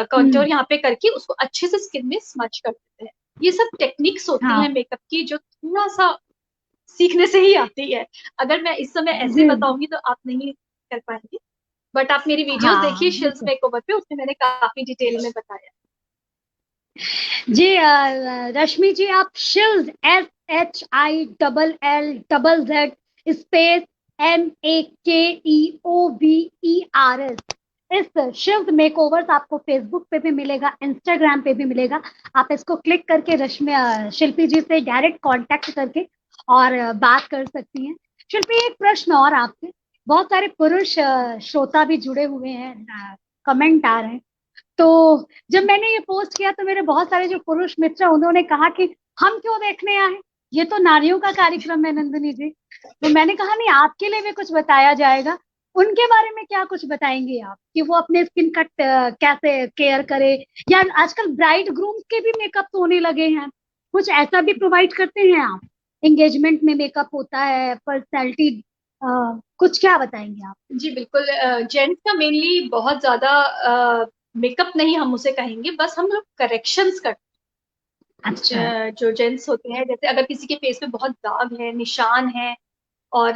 कॉन्टोर यहाँ पे करके उसको अच्छे से स्किन में स्मच कर देते हैं। ये सब टेक्निक्स होती हैं मेकअप की, जो थोड़ा सा सीखने से ही आती है। अगर मैं इस समय ऐसे बताऊंगी तो आप नहीं कर पाएंगे, बट आप मेरी वीडियोस देखिए शिल्स मेकओवर पे, उसमें मैंने काफी डिटेल में बताया। जी रश्मि जी, आप शिल्स SHILLZZ स्पेस MEKEOVERS इस शिल्स मेकओवर्स आपको फेसबुक पे भी मिलेगा, इंस्टाग्राम पे भी मिलेगा। आप इसको क्लिक करके रश्मि शिल्पी जी से डायरेक्ट कांटेक्ट करके और बात कर सकती हैं। शिल्पी, एक प्रश्न और आपसे, बहुत सारे पुरुष श्रोता भी जुड़े हुए हैं, कमेंट आ रहे हैं, तो जब मैंने ये पोस्ट किया तो मेरे बहुत सारे जो पुरुष मित्र उन्होंने कहा कि हम क्यों देखने आए, ये तो नारियों का कार्यक्रम है नंदिनी जी। तो मैंने कहा नहीं, आपके लिए भी कुछ बताया जाएगा। उनके बारे में क्या कुछ बताएंगे आप कि वो अपने स्किन का कैसे केयर करे, या आजकल ब्राइड ग्रूम्स के भी मेकअप तो होने लगे हैं, कुछ ऐसा भी प्रोवाइड करते हैं आप? एंगेजमेंट में मेकअप होता है, पर्सनैलिटी, कुछ क्या बताएंगे आप? जी बिल्कुल, जेंट्स का मेनली बहुत ज्यादा मेकअप नहीं हम उसे कहेंगे, बस हम लोग करेक्शंस करते हैं। अच्छा। जो जेंट्स होते हैं, जैसे अगर किसी के फेस पे बहुत दाग है, निशान है और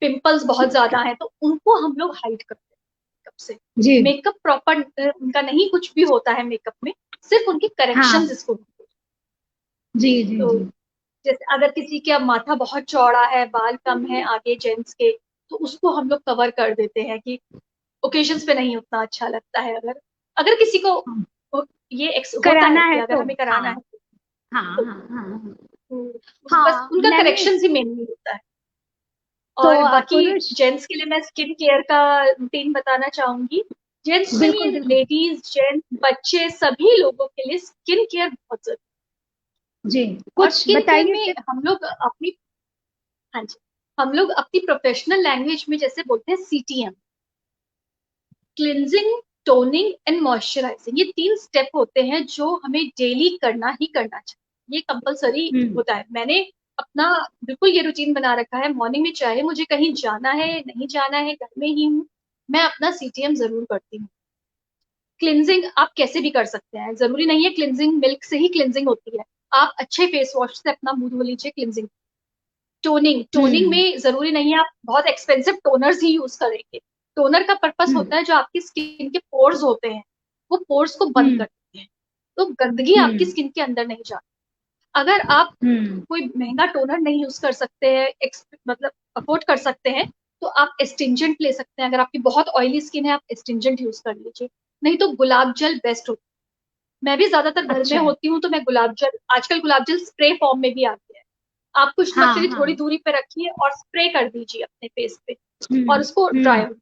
पिंपल्स बहुत ज्यादा हैं, तो उनको हम लोग हाइड करते हैं मेकअप से। जी मेकअप प्रॉपर उनका नहीं कुछ भी होता है मेकअप में, सिर्फ उनकी करेक्शंस हाँ इसको। जी जी तो जी जैसे अगर किसी का माथा बहुत चौड़ा है, बाल कम है आगे जेंट्स के, तो उसको हम लोग कवर कर देते हैं कि ओकेजन्स पे नहीं उतना अच्छा लगता है। अगर अगर किसी को ये होता कराना है कि है अगर तो। हमें कराना हाँ है हाँ तो, हाँ हाँ बस हाँ उनका मैंने करेक्शन ही मेनली होता है। तो और बाकी पुरुष, जेंट्स के लिए मैं स्किन केयर का रूटीन बताना चाहूंगी। जेंट्स बिल्कुल नहीं, बिल्कुल लेडीज जेंट्स बच्चे सभी लोगों के लिए स्किन केयर बहुत जरूरी जी, है। और कुछ स्किन केयर बताइए में टिप्स। हम लोग अपनी, हाँ जी, हम लोग अपनी प्रोफेशनल लैंग्वेज में जैसे बोलते हैं CTM, cleansing, toning and moisturising. ये 3 स्टेप होते हैं जो हमें डेली करना ही करना चाहिए, ये कंपलसरी होता है। मैंने अपना बिल्कुल ये रूटीन बना रखा है, मॉर्निंग में चाहे मुझे कहीं जाना है नहीं जाना है, घर में ही हूँ, मैं अपना CTM जरूर करती हूँ। क्लिनजिंग आप कैसे भी कर सकते हैं, जरूरी नहीं है क्लिनजिंग मिल्क से ही क्लिनजिंग होती है, आप अच्छे फेस वॉश से अपना मुंह धो लीजिए। क्लिनजिंग, टोनिंग, टोनिंग में जरूरी नहीं है आप बहुत एक्सपेंसिव टोनर्स ही यूज करेंगे। टोनर का पर्पस होता है जो आपकी स्किन के पोर्स होते हैं, वो पोर्स को बंद करते हैं, तो गंदगी आपकी स्किन के अंदर नहीं जाती। अगर आप कोई महंगा टोनर नहीं यूज कर सकते हैं, मतलब अफोर्ड कर सकते हैं, तो आप एस्टिंजेंट ले सकते हैं। अगर आपकी बहुत ऑयली स्किन है, आप एस्टिंजेंट यूज कर लीजिए, नहीं तो गुलाब जल बेस्ट होता है। मैं भी ज्यादातर घर में अच्छा होती हूँ, तो मैं गुलाब जल, आजकल गुलाब जल स्प्रे फॉर्म में भी आती है, आप कुछ हाँ नक से हाँ थोड़ी दूरी पे रखिए और स्प्रे कर दीजिए अपने फेस पे, और उसको ड्राई हो।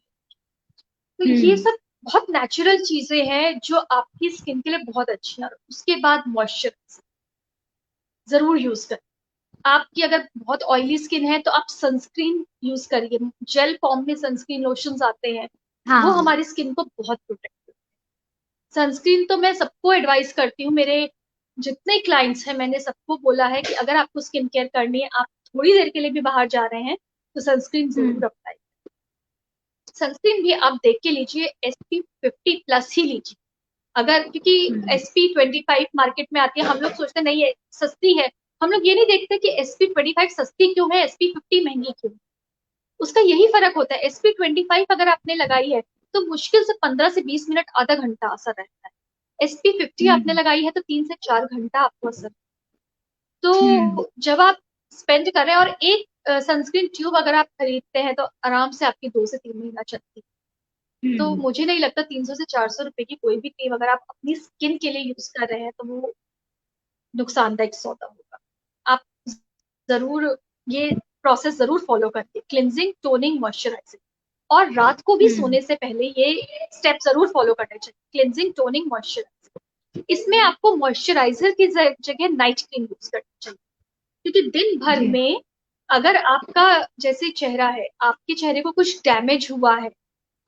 तो ये सब बहुत नेचुरल चीजें हैं जो आपकी स्किन के लिए बहुत अच्छी है। और उसके बाद मॉइस्चराइजर जरूर यूज करें। आपकी अगर बहुत ऑयली स्किन है तो आप सनस्क्रीन यूज करिए, जेल फॉर्म में सनस्क्रीन लोशंस आते हैं, वो हाँ हमारी स्किन को बहुत प्रोटेक्ट करते हैं। सनस्क्रीन तो मैं सबको एडवाइस करती हूँ, मेरे जितने क्लाइंट्स हैं मैंने सबको बोला है कि अगर आपको स्किन केयर करनी है, आप थोड़ी देर के लिए भी बाहर जा रहे हैं, तो सनस्क्रीन जरूर अप्लाई। सनस्क्रीन भी आप देख के लीजिए, SPF50+ ही लीजिए। अगर, क्योंकि SP25 मार्केट में आती है, हम लोग सोचते नहीं है सस्ती है, हम लोग ये नहीं देखते कि SP25 सस्ती क्यों है, SP50 महंगी क्यों। उसका यही फर्क होता है, SP25 अगर आपने लगाई है तो मुश्किल से 15 से 20 मिनट, आधा घंटा असर रहता है। SP50 आपने लगाई है तो 3 से 4 घंटा आपको असर। तो जब आप स्पेंड कर रहे हैं, और एक सनस्क्रीन ट्यूब अगर आप खरीदते हैं तो आराम से आपकी 2 से 3 महीना चलती है। तो मुझे नहीं लगता 300 से 400 रुपए की कोई भी क्रीम अगर आप अपनी स्किन के लिए यूज कर रहे हैं तो वो नुकसानदायक सौदा होगा। आप जरूर ये प्रोसेस जरूर फॉलो करके, क्लिनजिंग, टोनिंग, मॉइस्चराइजिंग। और रात को भी सोने से पहले ये स्टेप जरूर फॉलो करने चाहिए, क्लिनजिंग, टोनिंग, मॉइस्चराइजिंग। इसमें आपको मॉइस्चराइजर की जगह नाइट क्रीम यूज करनी चाहिए, क्योंकि दिन भर जी में अगर आपका जैसे चेहरा है, आपके चेहरे को कुछ डैमेज हुआ है,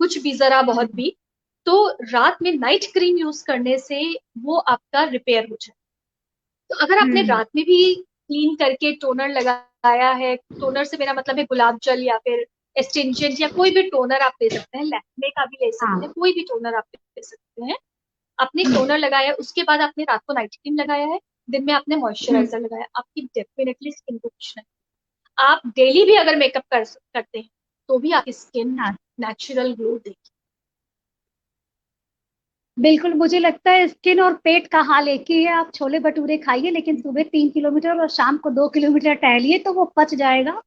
कुछ भी जरा बहुत भी, तो रात में नाइट क्रीम यूज करने से वो आपका रिपेयर हो जाए। तो अगर आपने रात में भी क्लीन करके टोनर लगाया है, टोनर से मेरा मतलब है गुलाब जल या फिर एस्टेंजेंट या कोई भी टोनर आप ले सकते हैं, लैक्मे का भी ले सकते हैं, हाँ कोई भी टोनर आप ले सकते हैं। आपने टोनर लगाया, उसके बाद आपने रात को नाइट क्रीम लगाया है, दिन में आपने मॉइस्चराइजर लगाया, आपकी डेफिनेटली स्किन को कुछ नहीं। आप डेली भी अगर मेकअप करते हैं तो भी आपकी स्किन हाँ नेचुरल ग्लो देगी। बिल्कुल, मुझे लगता है स्किन और पेट का हाल एक ही है। आप छोले भटूरे खाइए लेकिन सुबह 3 किलोमीटर और शाम को 2 किलोमीटर टहलिए तो वो पच जाएगा।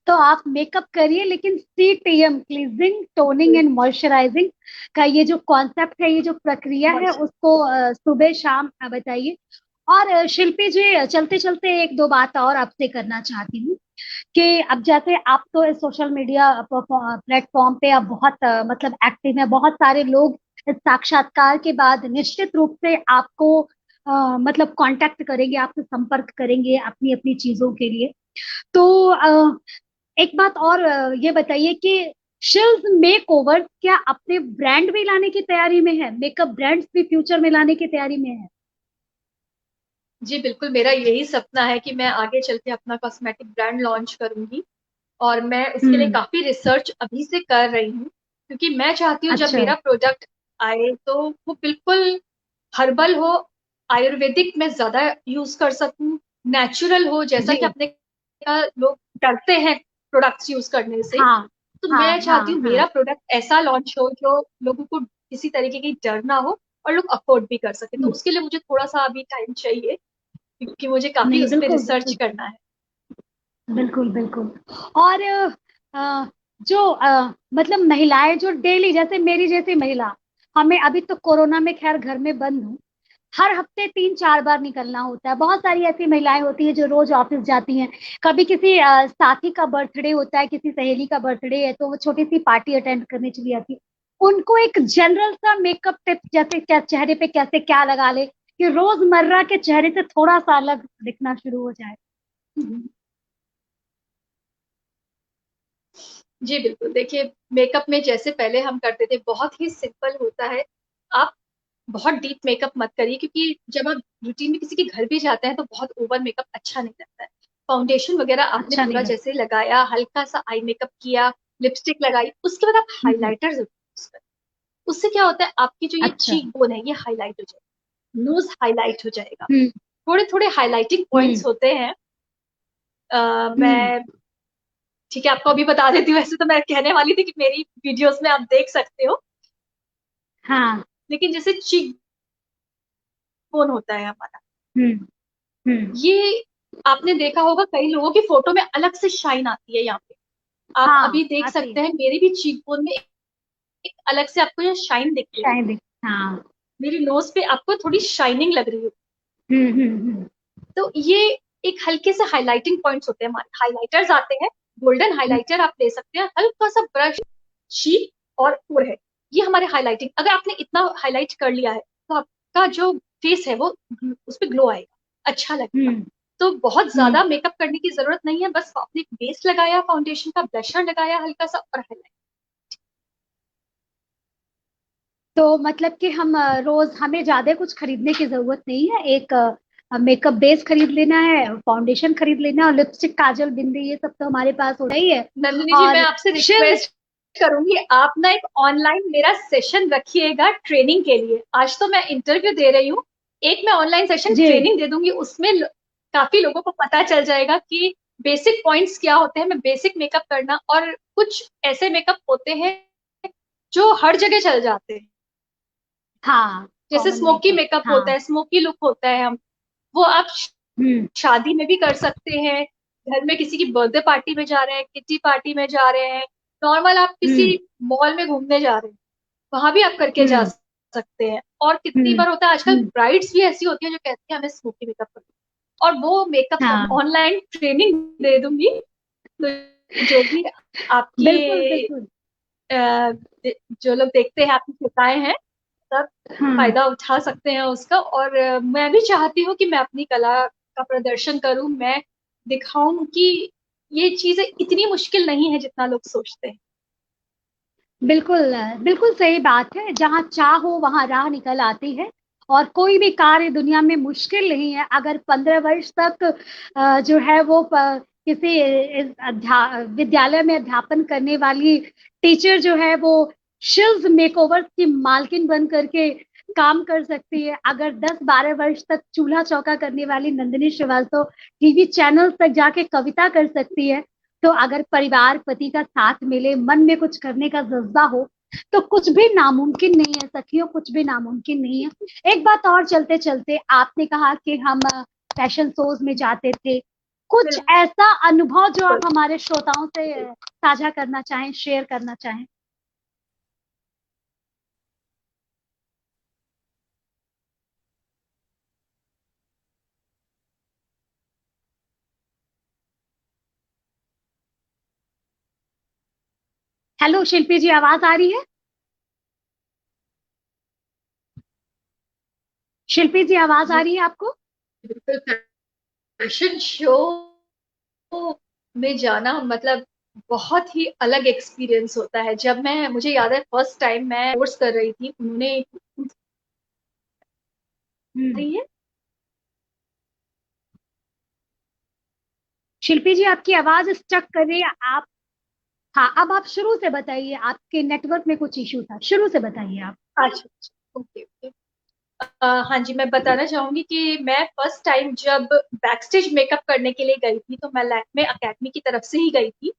तो आप मेकअप करिए लेकिन CTM, cleansing, toning and moisturising का ये जो कॉन्सेप्ट है, ये जो प्रक्रिया है, उसको सुबह शाम बताइए। और शिल्पी जी, चलते चलते एक दो बात और आपसे करना चाहती हूँ कि अब जैसे आप तो सोशल मीडिया प्लेटफॉर्म पे अब बहुत मतलब एक्टिव है, बहुत सारे लोग इस साक्षात्कार के बाद निश्चित रूप से आपको मतलब कांटेक्ट करेंगे, आपसे संपर्क करेंगे अपनी अपनी चीजों के लिए। तो एक बात और ये बताइए कि शिल्स मेक ओवर क्या अपने ब्रांड भी लाने की तैयारी में है? मेकअप ब्रांड्स भी फ्यूचर में लाने की तैयारी में है? जी बिल्कुल, मेरा यही सपना है कि मैं आगे चल के अपना कॉस्मेटिक ब्रांड लॉन्च करूंगी, और मैं उसके लिए हम्म। काफी रिसर्च अभी से कर रही हूँ, क्योंकि मैं चाहती हूँ जब अच्छा। मेरा प्रोडक्ट आए तो वो बिल्कुल हर्बल हो, आयुर्वेदिक में ज्यादा यूज कर सकूं, नेचुरल हो, जैसा जी। कि अपने लोग डरते हैं प्रोडक्ट्स यूज करने से। हाँ तो हाँ मैं हाँ चाहती हूँ हाँ। मेरा प्रोडक्ट ऐसा लॉन्च हो जो लोगों को किसी तरीके की डर ना हो और लोग अफोर्ड भी कर सके। तो उसके लिए मुझे थोड़ा सा अभी टाइम चाहिए, क्योंकि मुझे काफी नहीं, उस पर बिल्कुल रिसर्च बिल्कुल करना है। बिल्कुल बिल्कुल। और जो मतलब महिलाएं जो डेली, जैसे मेरी जैसी महिला, हमें अभी तो कोरोना में खैर घर में बंद हूँ, हर हफ्ते 3-4 बार निकलना होता है। बहुत सारी ऐसी महिलाएं होती हैं जो रोज ऑफिस जाती हैं। कभी किसी साथी का बर्थडे होता है, किसी सहेली का बर्थडे है, तो वो छोटी सी पार्टी अटेंड करने चली जाती है। उनको एक जनरल सा मेकअप टिप, जैसे क्या चेहरे पे कैसे क्या लगा ले कि रोजमर्रा के चेहरे से थोड़ा सा अलग दिखना शुरू हो जाए। जी बिल्कुल, देखिए मेकअप में जैसे पहले हम करते थे बहुत ही सिंपल होता है। आप बहुत डीप मेकअप मत करिए, क्योंकि जब आप रूटीन में किसी के घर भी जाते हैं तो बहुत ओवर मेकअप अच्छा नहीं लगता है। फाउंडेशन वगैरह आपने अच्छा नहीं पूरा लगता। जैसे लगाया, हल्का सा आई मेकअप किया, लिपस्टिक लगाई, उसके बाद आप हम्म। हाइलाइटर जरूर यूज करें। उससे क्या होता है, आपकी जो ये अच्छा। चीक बोन है ये हाईलाइट हो जाएगा, नोज हाईलाइट हो जाएगा। हम्म थोड़े थोड़े हाईलाइटिंग हम्म पॉइंट्स होते हैं। हम्म। मैं ठीक है आपको अभी बता देती हूँ, वैसे तो मैं कहने वाली थी कि मेरी वीडियोस में आप देख सकते हो, हाँ। लेकिन जैसे चीक बोन होता है हमारा, हम्म हम्म। ये आपने देखा होगा कई लोगों की फोटो में अलग से शाइन आती है यहाँ पे। आप हाँ अभी देख आती है। सकते हैं मेरी भी चीक बोन में एक अलग से आपको ये शाइन दिख रही है। शायद। हाँ। मेरी नोज पे आपको थोड़ी शाइनिंग लग रही है। हम्म। तो ये एक हल्के से हाइलाइटिंग पॉइंट्स होते हैं, हमारे हाइलाइटर्स आते हैं। गोल्डन हम्म। हाइलाइटर आप ले सकते हैं, हल्का सा ब्रश, शीट और फोरहेड, ये हमारे हाइलाइटिंग। अगर आपने इतना हाईलाइट कर लिया है तो आपका जो फेस है वो उस पर ग्लो आएगा, अच्छा लगेगा। हम्म तो बहुत हम्म। ज्यादा मेकअप करने की जरूरत नहीं है, बस आपने बेस लगाया, फाउंडेशन का ब्लशर लगाया हल्का सा, और हाईलाइट। तो मतलब कि हम रोज हमें ज्यादा कुछ खरीदने की जरूरत नहीं है। एक मेकअप बेस खरीद लेना है, फाउंडेशन खरीद लेना है, और लिपस्टिक, काजल, बिंदी, ये सब तो हमारे पास होता ही है। नंदिनी जी, मैं और आपसे शिल्प। रिक्वेस्ट करूंगी, आप ना एक ऑनलाइन मेरा सेशन रखिएगा ट्रेनिंग के लिए। आज तो मैं इंटरव्यू दे रही हूँ, एक मैं ऑनलाइन सेशन जी। ट्रेनिंग दे दूंगी, उसमें काफी लोगों को पता चल जाएगा कि बेसिक पॉइंट्स क्या होते हैं, मैं बेसिक मेकअप करना, और कुछ ऐसे मेकअप होते हैं जो हर जगह चल जाते हैं। हाँ, जैसे कॉमन स्मोकी मेकअप। मेकअप होता हाँ। है, स्मोकी लुक होता है, हम वो आप हम्म शादी में भी कर सकते हैं, घर में किसी की बर्थडे पार्टी में जा रहे हैं, किटी पार्टी में जा रहे हैं, नॉर्मल आप किसी हम्म मॉल में घूमने जा रहे हैं, वहां भी आप करके जा हम्म सकते हैं। और कितनी हम्म बार होता है आजकल हम्म। ब्राइड्स भी ऐसी होती है जो कहती है हमें स्मोकी मेकअप करना, और वो मेकअप हाँ ऑनलाइन ट्रेनिंग दे दूंगी। तो जो भी बिल्कुल आपकी बिल्कुल। जो लोग देखते हैं, आपकी शिकायत हैं, सब हाँ फायदा उठा सकते हैं उसका। और मैं भी चाहती हूँ कि मैं अपनी कला का प्रदर्शन करूं, मैं दिखाऊं कि ये चीजें इतनी मुश्किल नहीं है जितना लोग सोचते हैं। बिल्कुल बिल्कुल सही बात है। जहाँ चाह हो वहाँ राह निकल आती है। और कोई भी कार्य दुनिया में मुश्किल नहीं है। अगर 15 वर्ष तक जो है वो किसी विद्यालय में अध्यापन करने वाली टीचर जो है वो शिल्स मेकओवर की मालकिन बन करके काम कर सकती है, अगर 10-12 वर्ष तक चूल्हा चौका करने वाली नंदिनी श्रीवास्तव टीवी चैनल तक जाके कविता कर सकती है, तो अगर परिवार पति का साथ मिले, मन में कुछ करने का जज्बा हो, तो कुछ भी नामुमकिन नहीं है सखियों, कुछ भी नामुमकिन नहीं है। एक बात और चलते चलते, आपने कहा कि हम फैशन शोज में जाते थे, कुछ बिल्कुल। ऐसा अनुभव जो आप हमारे श्रोताओं से साझा करना चाहें, शेयर करना चाहें। हेलो शिल्पी जी, आवाज आ रही है? शिल्पी जी, आवाज आ जी रही है आपको? बिल्कुल। फैशन शो में जाना मतलब बहुत ही अलग एक्सपीरियंस होता है। जब मैं, मुझे याद है फर्स्ट टाइम मैं कोर्स कर रही थी, उन्होंने हम्म। रही है। शिल्पी जी, आपकी आवाज स्टक कर रही है। आप, हाँ, अब आप शुरू से बताइए, आपके नेटवर्क में कुछ इशू था, शुरू से बताइए आप। अच्छा अच्छा, ओके ओके। हाँ जी, मैं बताना चाहूंगी कि मैं फर्स्ट टाइम जब बैक स्टेज मेकअप करने के लिए गई थी, तो मैं लैक्मे अकेडमी की तरफ से ही गई थी।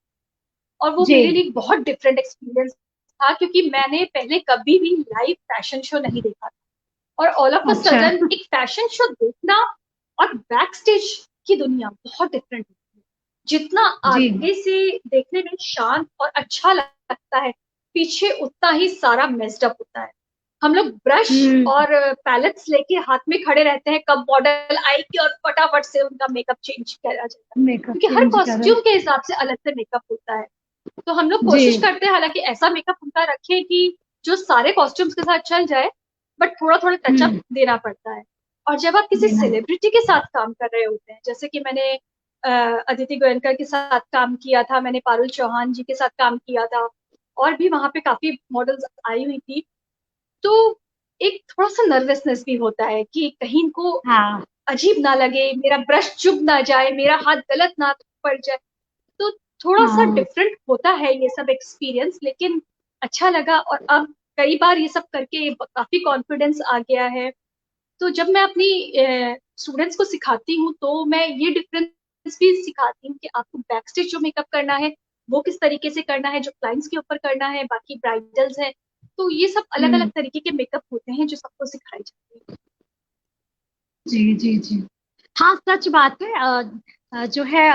और वो जी। मेरे लिए बहुत डिफरेंट एक्सपीरियंस था, क्योंकि मैंने पहले कभी भी लाइव फैशन शो नहीं देखा था। और ऑल ऑफ अ अच्छा। सडन एक फैशन शो देखना और बैक स्टेज की दुनिया बहुत डिफरेंट होती है। जितना जी। आगे से देखने में शांत और अच्छा लगता है, पीछे उतना ही सारा मेस्ड अप होता है। हम लोग ब्रश हम्म। और पैलेट्स लेके हाथ में खड़े रहते हैं, कब मॉडल आएगी और फटाफट से उनका मेकअप चेंज करा जाता है, मेकअप क्योंकि हर चेंज करो। कॉस्ट्यूम के हिसाब से अलग से मेकअप होता है। तो हम लोग जी। कोशिश करते हैं हालांकि ऐसा मेकअप उनका रखें कि जो सारे कॉस्ट्यूम्स के साथ चल जाए, बट थोड़ा थोड़ा टचअप हम्म। देना पड़ता है। और जब आप किसी देना। सेलिब्रिटी के साथ काम कर रहे होते हैं, जैसे कि मैंने अदिति गोयनकर के साथ काम किया था, मैंने पारुल चौहान जी के साथ काम किया था, और भी वहां पे काफी मॉडल्स आई हुई थी, तो एक थोड़ा सा नर्वसनेस भी होता है कि कहीं इनको हाँ। अजीब ना लगे, मेरा ब्रश चुभ ना जाए, मेरा हाथ गलत ना पड़ जाए। तो थोड़ा सा हाँ। डिफरेंट होता है ये सब एक्सपीरियंस, लेकिन अच्छा लगा। और अब कई बार ये सब करके काफी कॉन्फिडेंस आ गया है। तो जब मैं अपनी स्टूडेंट्स को सिखाती हूँ, तो मैं ये डिफरेंस भी सिखाती हूँ कि आपको बैक स्टेज जो मेकअप करना है वो किस तरीके से करना है, जो क्लाइंट्स के ऊपर करना है, बाकी ब्राइडल्स है। तो ये सब अलग अलग हम्म। तरीके के मेकअप होते हैं जो सबको सिखाए जाते हैं। जी जी जी। हाँ, सच बात है। जो है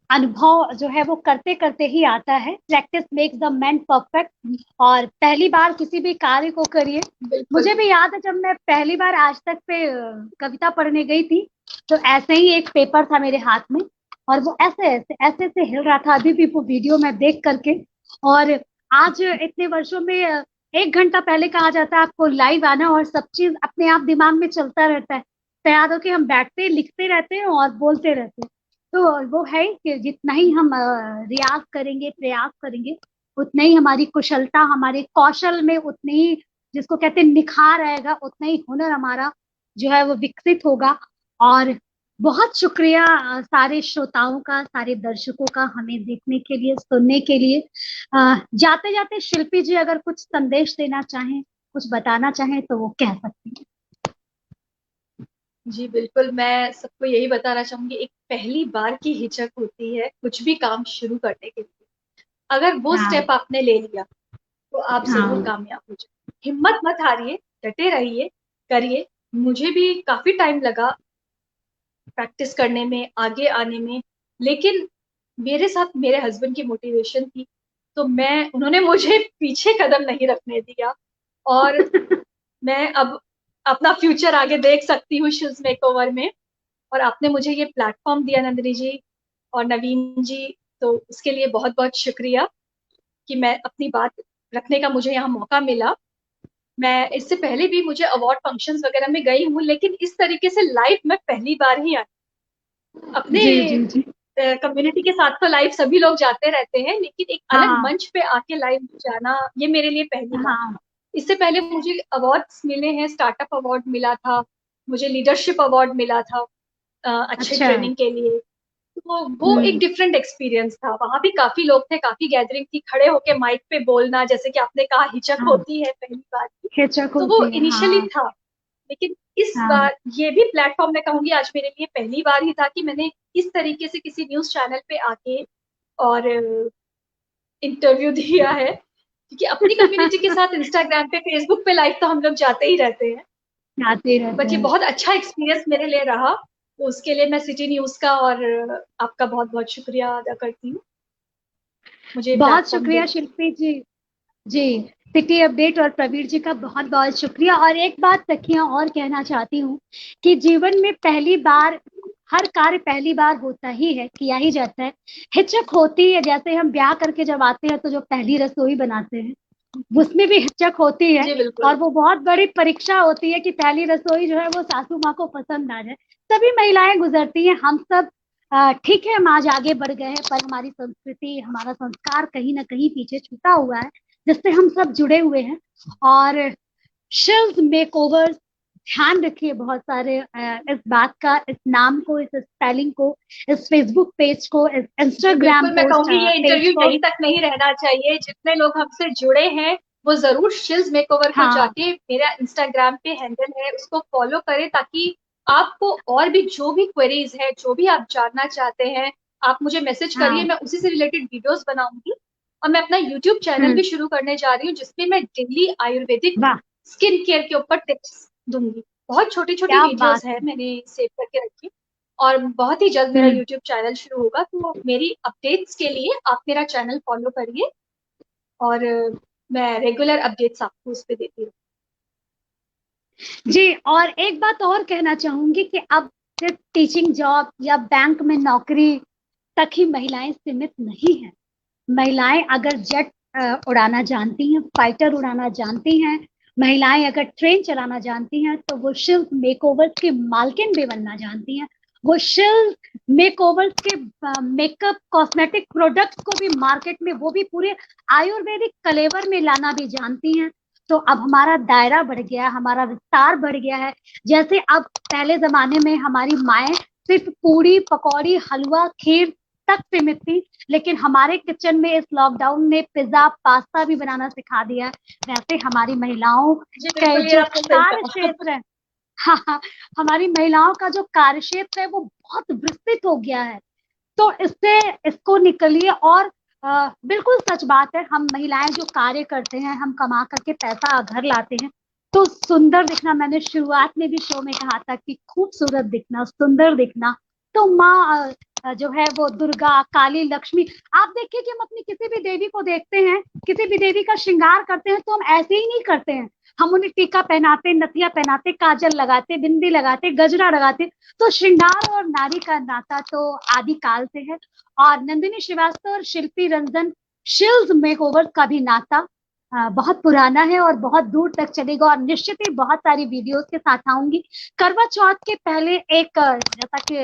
अनुभव जो है वो करते करते ही आता है। Practice makes the man perfect. और पहली बार किसी भी कार्य को करिए। बिल्कुल। मुझे भी याद है, जब मैं पहली बार आज तक पे कविता पढ़ने गई थी, तो ऐसे ही एक पेपर था मेरे हाथ में, और वो ऐसे ऐसे ऐसे ऐसे हिल रहा था, अभी भी वो वीडियो में देख करके। और आज इतने वर्षों में 1 घंटा पहले कहा जाता है आपको लाइव आना, और सब चीज अपने आप दिमाग में चलता रहता है। तो याद हो कि हम बैठते लिखते रहते हैं और बोलते रहते हैं। तो वो है कि जितना ही हम रियाज करेंगे, प्रयास करेंगे, उतना ही हमारी कुशलता, हमारे कौशल में उतनी ही, जिसको कहते हैं, निखार आएगा, उतना ही हुनर हमारा जो है वो विकसित होगा। और बहुत शुक्रिया सारे श्रोताओं का, सारे दर्शकों का, हमें देखने के लिए, सुनने के लिए। जाते जाते शिल्पी जी अगर कुछ संदेश देना चाहें, कुछ बताना चाहें, तो वो कह सकती हैं। जी बिल्कुल, मैं सबको यही बताना चाहूंगी, एक पहली बार की हिचक होती है कुछ भी काम शुरू करने के लिए। अगर वो हाँ। स्टेप आपने ले लिया, तो आप जरूर हाँ। कामयाब हो जाए। हिम्मत मत हारिए, डटे रहिए, करिए। मुझे भी काफी टाइम लगा प्रैक्टिस करने में, आगे आने में, लेकिन मेरे साथ मेरे हस्बैंड की मोटिवेशन थी, तो मैं, उन्होंने मुझे पीछे कदम नहीं रखने दिया। और मैं अब अपना फ्यूचर आगे देख सकती हूँ शिल्स मेकओवर में। और आपने मुझे ये प्लेटफॉर्म दिया नंदिनी जी और नवीन जी, तो उसके लिए बहुत बहुत शुक्रिया कि मैं अपनी बात रखने का मुझे यहाँ मौका मिला। मैं इससे पहले भी मुझे अवार्ड फंक्शंस वगैरह में गई हूँ, लेकिन इस तरीके से लाइव मैं पहली बार ही आई। अपने जी जी जी। कम्युनिटी के साथ तो लाइव सभी लोग जाते रहते हैं, लेकिन एक अलग हाँ मंच पे आके लाइव जाना ये मेरे लिए पहली बार। हाँ। इससे पहले मुझे अवार्ड्स मिले हैं, स्टार्टअप अवार्ड मिला था, मुझे लीडरशिप अवार्ड मिला था अच्छे अच्छा। ट्रेनिंग के लिए। तो वो एक हम्म। डिफरेंट एक्सपीरियंस था। वहां भी काफी लोग थे, काफी गैदरिंग थी, खड़े होके माइक पे बोलना, जैसे कि आपने कहा हिचक हाँ, होती है पहली बार की, हिचक तो वो होती है, इनिशियली हाँ। था। लेकिन इस हाँ बार ये भी प्लेटफॉर्म मैं कहूंगी आज मेरे लिए पहली बार ही था कि मैंने इस तरीके से किसी न्यूज चैनल पे आके और इंटरव्यू दिया है। क्योंकि अपनी कम्युनिटी के साथ इंस्टाग्राम पे, फेसबुक पे लाइव तो हम लोग जाते ही रहते हैं, आते रहते बट ये हैं। बहुत अच्छा एक्सपीरियंस मेरे लिए रहा। तो उसके लिए मैं सिटी न्यूज का और आपका बहुत बहुत शुक्रिया अदा करती हूँ मुझे बहुत प्लेटफॉर्म शुक्रिया देने। शिल्पी जी। जी, सिटी अपडेट और प्रवीर जी का बहुत बहुत शुक्रिया। और एक बात सखियां और कहना चाहती हूँ कि जीवन में पहली बार, हर कार्य पहली बार होता ही है, किया ही जाता है। हिचक होती है, जैसे हम ब्याह करके जब आते हैं तो जो पहली रसोई बनाते हैं उसमें भी हिचक होती है। जी और बिल्कुल। वो बहुत बड़ी परीक्षा होती है कि पहली रसोई जो है वो सासू माँ को पसंद आ जाए। सभी महिलाएं गुजरती हैं, हम सब। ठीक है, हम आज आगे बढ़ गए हैं, पर हमारी संस्कृति, हमारा संस्कार कहीं ना कहीं पीछे छूटा हुआ है, जिससे हम सब जुड़े हुए हैं। और शिल्स मेकओवर, ध्यान रखिए बहुत सारे इस बात का, इस नाम को, इस स्पेलिंग को, इस फेसबुक पेज को, इस जी इंस्टाग्राम बिल्कुल, मैं पोस्ट कहूंगी ये पेज इंटरव्यू को। यहीं तक नहीं रहना चाहिए। जितने लोग हमसे जुड़े हैं वो जरूर शिल्स मेकओवर को हाँ जाके, मेरा इंस्टाग्राम पे हैंडल है उसको फॉलो करें, ताकि आपको और भी जो भी क्वेरीज है, जो भी आप जानना चाहते हैं, आप मुझे मैसेज करिए, हाँ। मैं उसी से रिलेटेड वीडियोस बनाऊंगी। और मैं अपना यूट्यूब चैनल हम्म। भी शुरू करने जा रही हूँ, जिसमें मैं डेली आयुर्वेदिक वाह, स्किन केयर के ऊपर टिप्स दूंगी। बहुत छोटी छोटी क्या बात वीडियोस है, है। मैंने सेव करके रखी। और बहुत ही जल्द मेरा हम्म। यूट्यूब चैनल शुरू होगा, तो मेरी अपडेट्स के लिए आप मेरा चैनल फॉलो करिए। और मैं रेगुलर अपडेट्स आपको उस पर देती हूँ। जी, और एक बात और कहना चाहूंगी कि अब सिर्फ टीचिंग जॉब या बैंक में नौकरी तक ही महिलाएं सीमित नहीं हैं। महिलाएं अगर जेट उड़ाना जानती हैं, फाइटर उड़ाना जानती हैं, महिलाएं अगर ट्रेन चलाना जानती हैं, तो वो शिल्प मेकओवर की मालकिन भी बनना जानती हैं। वो शिल्प मेकओवर के मेकअप कॉस्मेटिक प्रोडक्ट्स को भी मार्केट में, वो भी पूरे आयुर्वेदिक कलेवर में लाना भी जानती हैं। तो अब हमारा दायरा बढ़ गया है, हमारा विस्तार बढ़ गया है। जैसे अब पहले जमाने में हमारी माएं सिर्फ पूड़ी पकौड़ी हलवा खीर तक सीमित थी, लेकिन हमारे किचन में इस लॉकडाउन ने पिज्जा पास्ता भी बनाना सिखा दिया है। वैसे हमारी महिलाओं जी के बिल्कुल, ये जो आपने सही कार्य कहा। क्षेत्र है, हाँ हाँ, हमारी महिलाओं का जो कार्य क्षेत्र है वो बहुत विस्तृत हो गया है। तो इससे, इसको निकलिए। और बिल्कुल सच बात है, हम महिलाएं जो कार्य करते हैं, हम कमा करके पैसा घर लाते हैं, तो सुंदर दिखना, मैंने शुरुआत में भी शो में कहा था कि खूबसूरत दिखना, सुंदर दिखना, तो माँ जो है वो दुर्गा काली लक्ष्मी। आप देखिए कि हम अपनी किसी भी देवी को देखते हैं, किसी भी देवी का श्रृंगार करते हैं, तो हम ऐसे ही नहीं करते हैं। हम उन्हें टीका पहनाते, नथिया पहनाते, काजल लगाते, बिंदी लगाते, गजरा लगाते। तो श्रृंगार और नारी का नाता तो आदिकाल से है। और नंदिनी श्रीवास्तव और शिल्पी रंजन शिल्स मेकओवर का भी नाता बहुत पुराना है और बहुत दूर तक चलेगा। और निश्चित ही बहुत सारी वीडियोस के साथ आऊंगी। करवा चौथ के पहले एक जैसा कि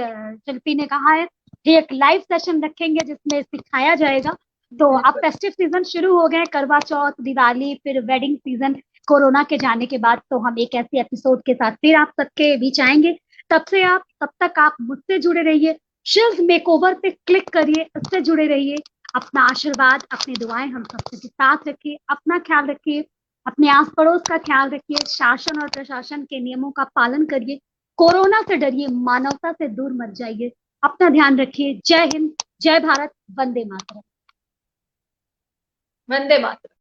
शिल्पी ने कहा है, एक लाइव सेशन रखेंगे जिसमें सिखाया जाएगा। तो अब बिल्कुल। फेस्टिव सीजन शुरू हो गए, करवा चौथ, दिवाली, फिर वेडिंग सीजन कोरोना के जाने के बाद, तो हम एक ऐसे एपिसोड के साथ फिर आप सबके बीच आएंगे। तब तक आप मुझसे जुड़े रहिए, शिल्स मेकओवर पे क्लिक करिए, उससे जुड़े रहिए। अपना आशीर्वाद, अपनी दुआएं हम सबके साथ रखिए, अपना ख्याल रखिए, अपने आस पड़ोस का ख्याल रखिए, शासन और प्रशासन के नियमों का पालन करिए, कोरोना से डरिए, मानवता से दूर मत जाइए। अपना ध्यान रखिए। जय हिंद, जय भारत, वंदे मातरम। वंदे मातरम।